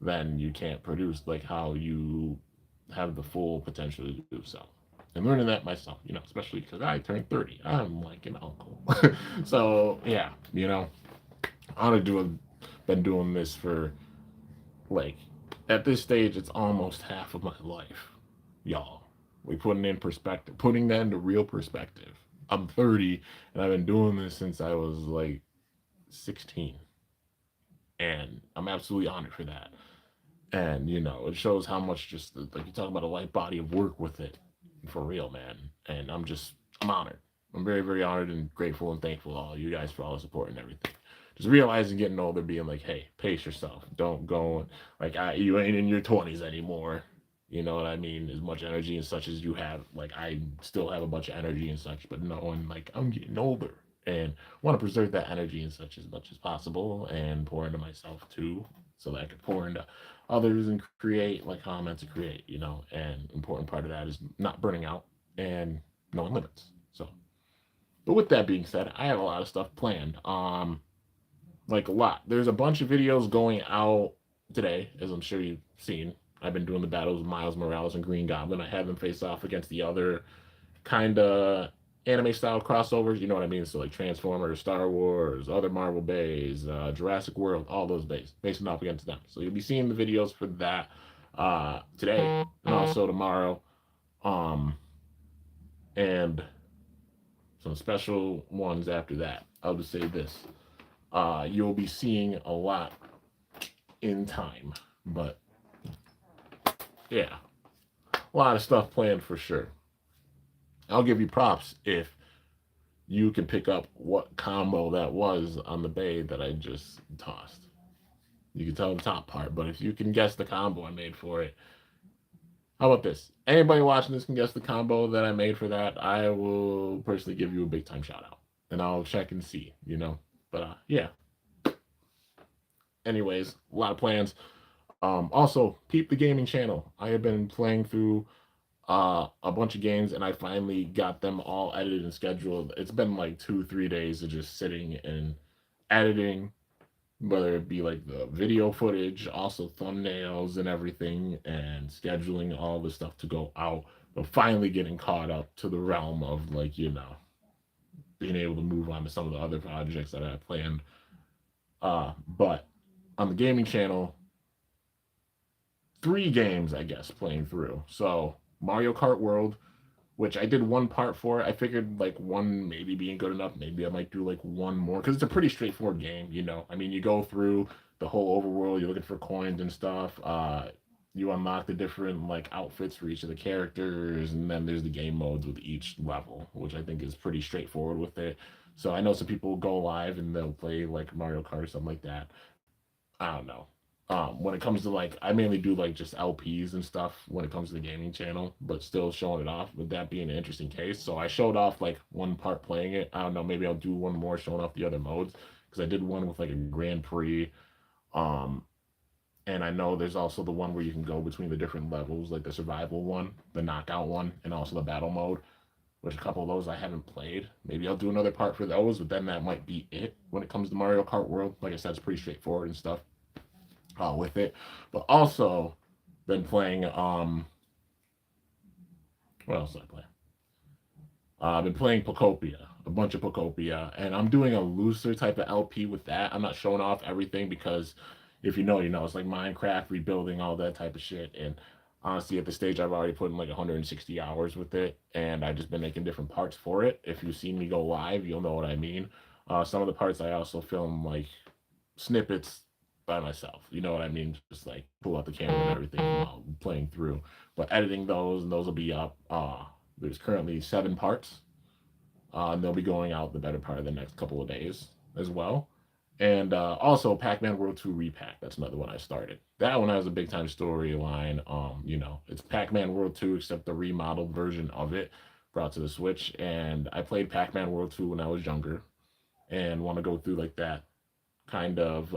then you can't produce like how you have the full potential to do so. And learning that myself, you know, especially because I turned 30. I'm like an uncle. So, yeah, you know, I have been doing this for like, at this stage, it's almost half of my life, y'all. We putting that into real perspective. I'm 30 and I've been doing this since I was like 16. And I'm absolutely honored for that. And you know it shows how much just like you talk about a light body of work with it for real, man. And I'm honored. I'm very, very honored and grateful and thankful to all you guys for all the support and everything. Just realizing getting older, being like, hey, pace yourself. Don't go like you ain't in your 20s anymore. You know what I mean? As much energy and such as you have, like I still have a bunch of energy and such, but knowing like I'm getting older and want to preserve that energy and such as much as possible and pour into myself too, so that I can pour into others and create like how I'm meant to create, you know. And important part of that is not burning out and knowing limits. So, but with that being said, I have a lot of stuff planned. Like a lot. There's a bunch of videos going out today, as I'm sure you've seen. I've been doing the battles of Miles Morales and Green Goblin. I have them face off against the other kind of anime style crossovers. You know what I mean? So like Transformers, Star Wars, other Marvel bays, Jurassic World, all those bays, facing off against them. So you'll be seeing the videos for that today and also tomorrow, um, and some special ones after that. I'll just say this: you'll be seeing a lot in time, but yeah, a lot of stuff planned for sure. I'll give you props if you can pick up what combo that was on the bay that I just tossed. You can tell the top part, but if you can guess the combo I made for it, how about this? Anybody watching this can guess the combo that I made for that. I will personally give you a big time shout out, and I'll check and see, you know. But yeah. Anyways, a lot of plans. Also, peep the gaming channel. I have been playing through a bunch of games, and I finally got them all edited and scheduled. It's been like 2, 3 days of just sitting and editing, whether it be like the video footage, also thumbnails and everything, and scheduling all the stuff to go out, but finally getting caught up to the realm of like, being able to move on to some of the other projects that I had planned. But on the gaming channel, 3 games, I guess, playing through. So Mario Kart World, which I did one part for. I figured like one maybe being good enough. Maybe I might do like one more because it's a pretty straightforward game. I mean, you go through the whole overworld. You're looking for coins and stuff. You unlock the different like outfits for each of the characters, and then there's the game modes with each level, which I think is pretty straightforward with it. So I know some people go live and they'll play like Mario Kart or something like that. I don't know. When it comes to like, I mainly do like just LPs and stuff when it comes to the gaming channel, but still showing it off. With that being an interesting case, so I showed off like one part playing it. I don't know, maybe I'll do one more showing off the other modes because I did one with like a Grand Prix. Um, and I know there's also the one where you can go between the different levels, like the survival one, the knockout one, and also the battle mode. Which a couple of those I haven't played. Maybe I'll do another part for those, but then that might be it when it comes to Mario Kart World. Like I said, it's pretty straightforward and stuff with it. But also been playing what else did I play? I've been playing Pocopia, a bunch of Pocopia, and I'm doing a looser type of LP with that. I'm not showing off everything because if you know, you know. It's like Minecraft, rebuilding, all that type of shit. And honestly, at the stage, I've already put in like 160 hours with it, and I've just been making different parts for it. If you've seen me go live, you'll know what I mean. Some of the parts I also film like snippets by myself. You know what I mean? Just like pull out the camera and everything while playing through. But editing those, and those will be up. There's currently 7 parts. And they'll be going out the better part of the next couple of days as well. And also Pac-Man World 2 Repack. That's another one I started. That one has a big time storyline. It's Pac-Man World 2 except the remodeled version of it brought to the Switch. And I played Pac-Man World 2 when I was younger and want to go through like that kind of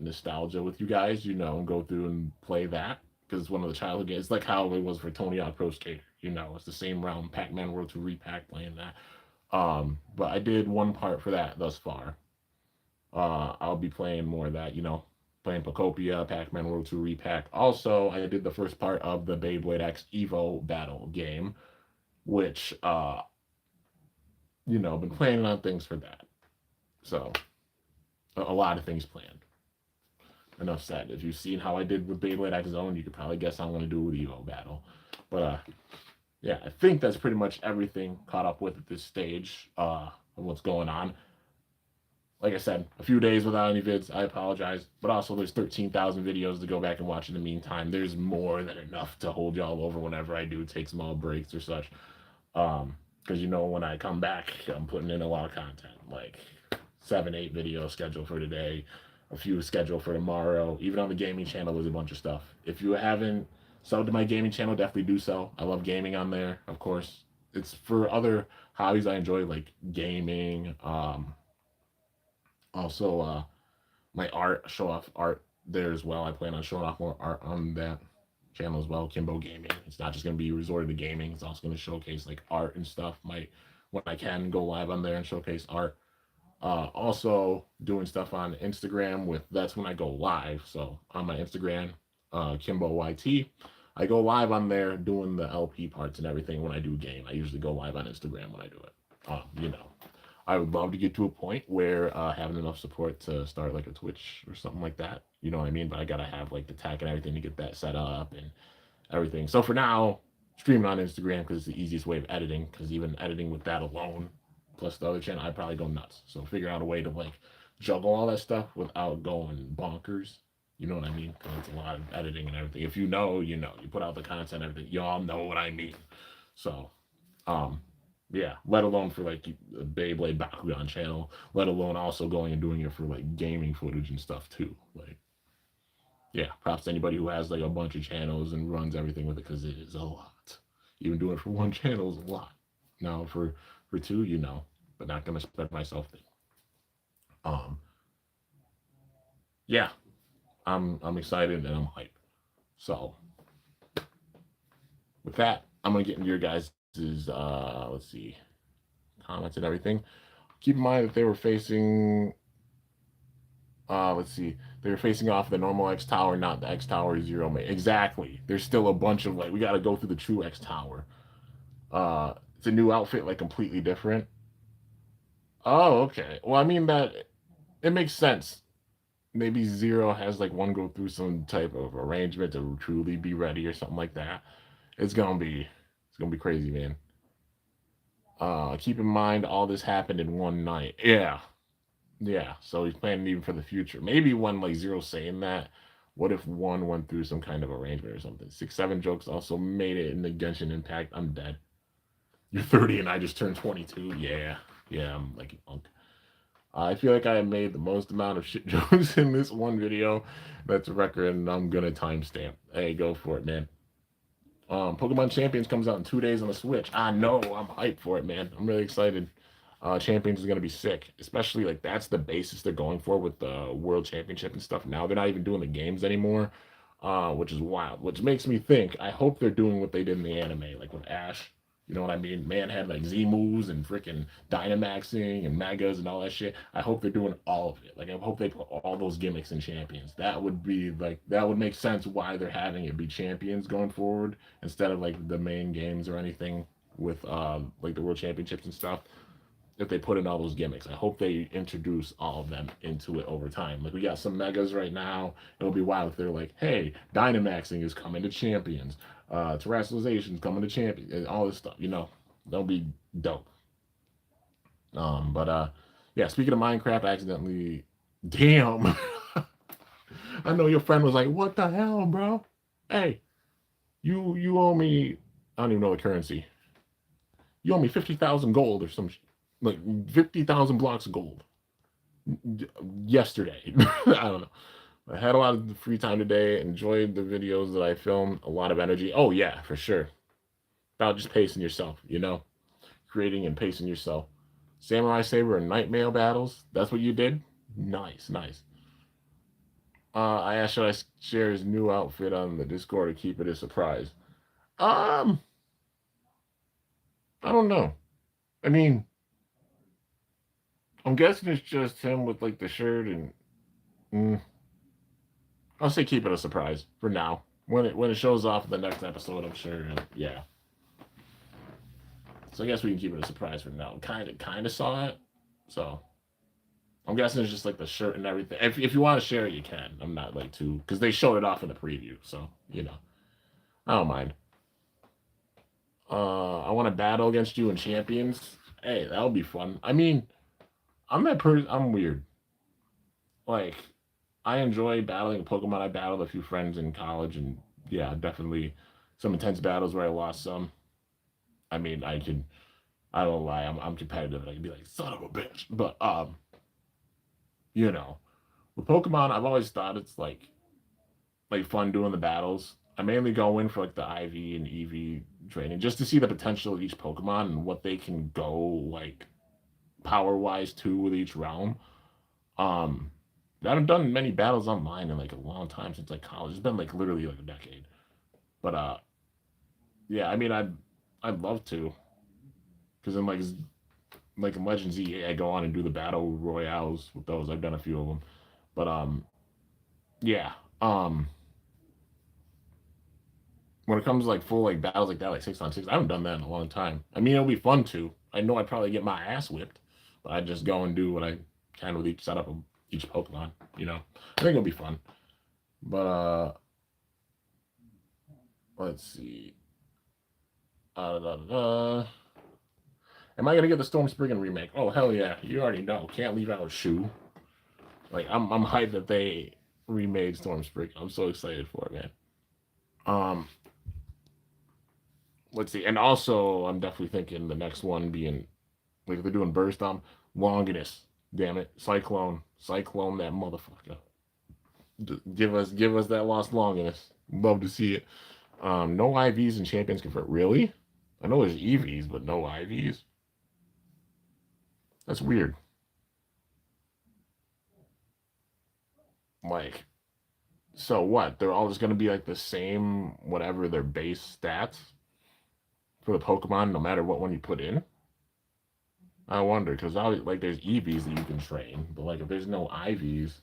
nostalgia with you guys, and go through and play that because it's one of the childhood games. It's like how it was for Tony Hawk Pro Skater. It's the same realm. Pac-Man World 2 Repack, playing that. But I did one part for that thus far. I'll be playing more of that. Playing Pocopia, Pac-Man World 2 Repack. Also, I did the first part of the Beyblade X Evo battle game, which been planning on things for that. So a lot of things planned. Enough said. If you've seen how I did with Beyblade X Zone, you could probably guess how I'm going to do with Evo Battle. But yeah, I think that's pretty much everything caught up with at this stage of what's going on. Like I said, a few days without any vids. I apologize. But also, there's 13,000 videos to go back and watch in the meantime. There's more than enough to hold y'all over whenever I do take small breaks or such. Because when I come back, I'm putting in a lot of content. Like 7, 8 videos scheduled for today, a few scheduled for tomorrow. Even on the gaming channel, there's a bunch of stuff. If you haven't subbed to my gaming channel, definitely do so. I love gaming on there, of course. It's for other hobbies I enjoy, like gaming. Also, my art, show off art there as well. I plan on showing off more art on that channel as well. Kimbo Gaming. It's not just going to be resorted to gaming. It's also going to showcase like art and stuff. When I can go live on there and showcase art. Also doing stuff on Instagram that's when I go live. So on my Instagram, Kimbo YT, I go live on there doing the LP parts and everything when I do game. I usually go live on Instagram when I do it. I would love to get to a point where having enough support to start like a Twitch or something like that. You know what I mean? But I gotta have like the tech and everything to get that set up and everything. So for now, streaming on Instagram because it's the easiest way of editing. Because even editing with that alone, plus the other channel, I'd probably go nuts. So figure out a way to like juggle all that stuff without going bonkers. You know what I mean? Because it's a lot of editing and everything. If you know, you know. You put out the content, everything. Y'all know what I mean. So, yeah. Let alone for like the Beyblade Bakugan channel. Let alone also going and doing it for like gaming footage and stuff too. Like, yeah. Props to anybody who has like a bunch of channels and runs everything with it because it is a lot. Even doing it for one channel is a lot. Now for 2, but not gonna spread myself thin. Yeah, I'm excited and I'm hyped. So with that, I'm gonna get into your guys' let's see, comments and everything. Keep in mind that they were facing let's see, they were facing off the normal X Tower, not the X Tower Zero Mate. Exactly. There's still a bunch of like we gotta go through the true X Tower. It's a new outfit, like completely different. Oh, okay. Well, I mean that it makes sense. Maybe Zero has like one go through some type of arrangement to truly be ready or something like that. It's gonna be crazy, man. Keep in mind all this happened in one night. Yeah, yeah. So he's planning even for the future. Maybe when like Zero saying that, what if one went through some kind of arrangement or something? 6-7 jokes also made it in the Genshin Impact. I'm dead. You're 30 and I just turned 22. Yeah, yeah. I'm like a punk. I feel like I made the most amount of shit jokes in this one video. That's a record, and I'm gonna timestamp. Hey, go for it, man. Pokemon Champions comes out in 2 days on the Switch. I know, I'm hyped for it, man. I'm really excited. Champions is gonna be sick, especially like that's the basis they're going for with the World Championship and stuff. Now they're not even doing the games anymore, which is wild. Which makes me think. I hope they're doing what they did in the anime, like with Ash. You know what I mean? Man had like Z moves and freaking Dynamaxing and Megas and all that shit. I hope they're doing all of it. Like I hope they put all those gimmicks in Champions. That would be like that would make sense why they're having it be Champions going forward instead of like the main games or anything with like the World Championships and stuff. If they put in all those gimmicks, I hope they introduce all of them into it over time. Like we got some megas right now. It'll be wild if they're like, "Hey, Dynamaxing is coming to Champions, Terrestrialization is coming to Champions, and all this stuff." That'll be dope. But yeah. Speaking of Minecraft, I accidentally, damn, I know your friend was like, "What the hell, bro? Hey, you owe me. I don't even know the currency. You owe me 50,000 gold or some like 50,000 blocks of gold yesterday." I don't know. I had a lot of free time today. Enjoyed the videos that I filmed. A lot of energy. Oh yeah, for sure. About just pacing yourself. Creating and pacing yourself. Samurai Saber and Nightmare battles. That's what you did. Nice, nice. I asked should I share his new outfit on the Discord or keep it a surprise. Um, I don't know. I mean, I'm guessing it's just him with like the shirt and. Mm, I'll say keep it a surprise for now. When it shows off in the next episode, I'm sure. Yeah. So I guess we can keep it a surprise for now. Kind of saw it, so I'm guessing it's just like the shirt and everything. If you want to share it, you can. I'm not like too because they showed it off in the preview, so I don't mind. I want to battle against you in champions. Hey, that'll be fun. I mean, I'm that person. I'm weird. Like, I enjoy battling Pokemon. I battled a few friends in college, and yeah, definitely some intense battles where I lost some. I mean, I don't lie. I'm competitive. I can be like son of a bitch, but you know, with Pokemon, I've always thought it's like fun doing the battles. I mainly go in for like the IV and EV training just to see the potential of each Pokemon and what they can go like power wise to with each realm. Um, I haven't done many battles online in like a long time since like college. It's been like literally like a decade. But yeah, I mean, I'd love to because in in Legends EA, I go on and do the battle royales with those. I've done a few of them, but yeah. When it comes to like full like battles like that, like 6-on-6, I haven't done that in a long time. I mean, it'll be fun too. I know I'd probably get my ass whipped, but I just go and do what I can with each setup of each Pokemon. I think it'll be fun. But let's see. Da, da, da. Am I gonna get the Storm Spriggan remake? Oh hell yeah! You already know. Can't leave out a shoe. Like I'm hyped that they remade Storm Spriggan. I'm so excited for it, man. Um, let's see. And also, I'm definitely thinking the next one being like if they're doing Burst Longinus. Damn it, Cyclone, that motherfucker. Give us that lost Longinus. Love to see it. No IVs and champions confirmed. Really? I know there's EVs, but no IVs. That's weird. Like, so what? They're all just gonna be like the same, whatever their base stats. for the Pokemon, no matter what one you put in. I wonder, because like there's EVs that you can train, but like if there's no IVs,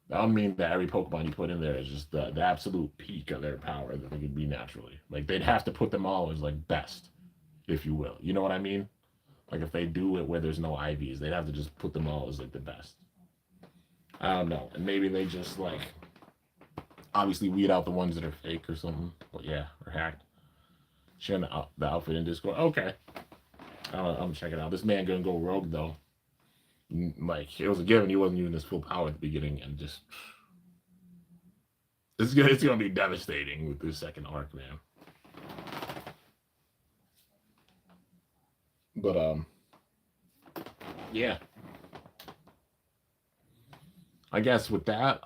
that would mean that every Pokemon you put in there is just the absolute peak of their power that they could be naturally. Like they'd have to put them all as like best, if you will. You know what I mean? Like if they do it where there's no IVs, they'd have to just put them all as like the best. I don't know. And maybe they just like obviously weed out the ones that are fake or something. But yeah, or hacked. Sharing the outfit in Discord. Okay. I'm checking out. This man gonna go rogue though. Like it was a given he wasn't using his full power at the beginning, and just it's gonna be devastating with this second arc, man. But yeah. I guess with that,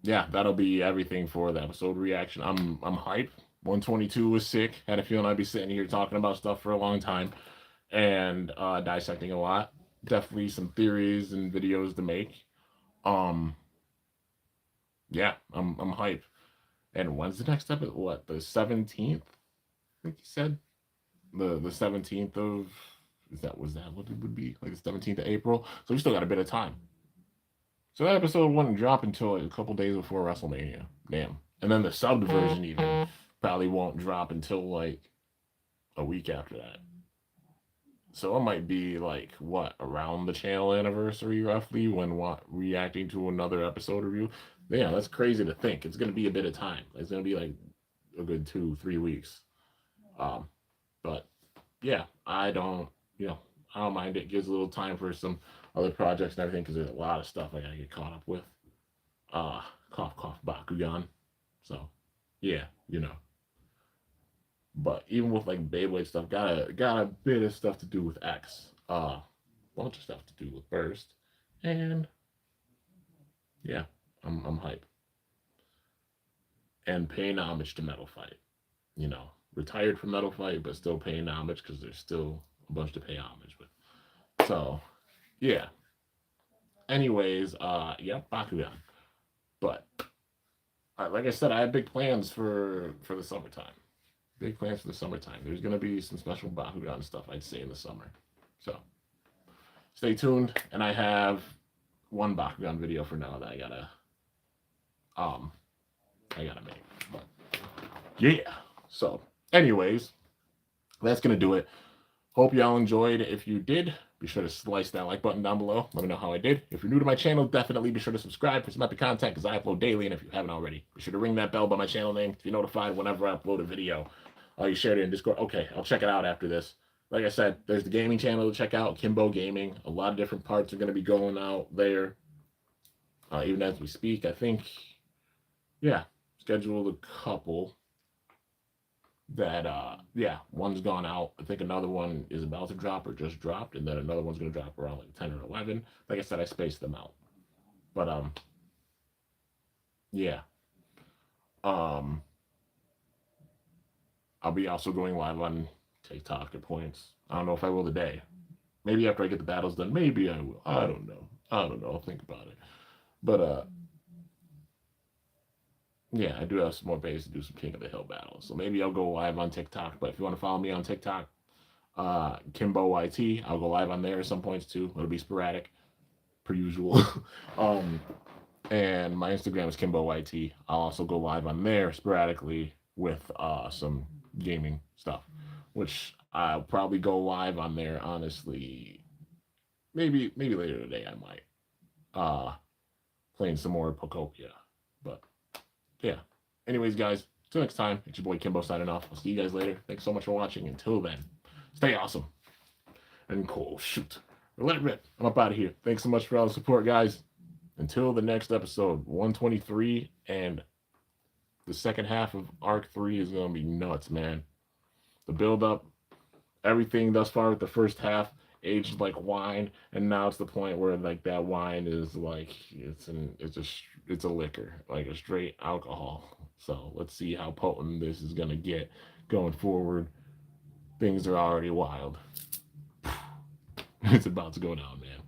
yeah, that'll be everything for the episode reaction. I'm hyped. 122 was sick. Had a feeling I'd be sitting here talking about stuff for a long time and dissecting a lot. Definitely some theories and videos to make. Um, yeah, I'm hyped. And when's the next episode? What, the 17th? I think he said the 17th of was that what it would be, like the 17th of April? So we still got a bit of time. So that episode wouldn't drop until like a couple days before WrestleMania. Damn. And then the subbed version even probably won't drop until like a week after that. So it might be like what, around the channel anniversary roughly when reacting to another episode review. Yeah, that's crazy to think. It's gonna be a bit of time. It's gonna be like a good 2-3 weeks. But yeah, I don't mind. It gives a little time for some other projects and everything because there's a lot of stuff I gotta get caught up with. Cough cough Bakugan. So yeah, But even with like Beyblade stuff, got a bit of stuff to do with X. Bunch of stuff to do with Burst. And yeah, I'm hype. And paying homage to Metal Fight. Retired from Metal Fight, but still paying homage because there's still a bunch to pay homage with. So yeah. Anyways, yeah, Bakugan. But like I said, I have big plans for the summertime. Big plans for the summertime. There's gonna be some special Bakugan stuff, I'd say, in the summer. So stay tuned. And I have one Bakugan video for now that I gotta make. But yeah. So, anyways, that's gonna do it. Hope y'all enjoyed. If you did, be sure to slice that like button down below. Let me know how I did. If you're new to my channel, definitely be sure to subscribe for some epic content because I upload daily. And if you haven't already, be sure to ring that bell by my channel name to be notified whenever I upload a video. You shared it in Discord. Okay, I'll check it out after this. Like I said, there's the gaming channel to check out, Kimbo Gaming. A lot of different parts are going to be going out there. Even as we speak, I think, yeah, scheduled a couple that, yeah, one's gone out. I think another one is about to drop or just dropped, and then another one's going to drop around like 10 or 11. Like I said, I spaced them out. But, yeah. I'll be also going live on TikTok at points. I don't know if I will today. Maybe after I get the battles done. Maybe I will. I don't know. I'll think about it. But yeah, I do have some more ways to do some King of the Hill battles. So maybe I'll go live on TikTok. But if you want to follow me on TikTok, Kimbo YT, I'll go live on there at some points too. It'll be sporadic, per usual. And my Instagram is Kimbo YT. I'll also go live on there sporadically with some gaming stuff, which I'll probably go live on there, honestly. Maybe later today I might. Playing some more Pokopia. But yeah. Anyways, guys, till next time, it's your boy Kimbo signing off. I'll see you guys later. Thanks so much for watching. Until then, stay awesome. And cool. Shoot. Let it rip. I'm up out of here. Thanks so much for all the support, guys. Until the next episode, 123, and the second half of Arc 3 is going to be nuts, man. The build-up, everything thus far with the first half, aged like wine, and now it's the point where like that wine is like, it's a liquor, like a straight alcohol. So let's see how potent this is going to get going forward. Things are already wild. It's about to go down, man.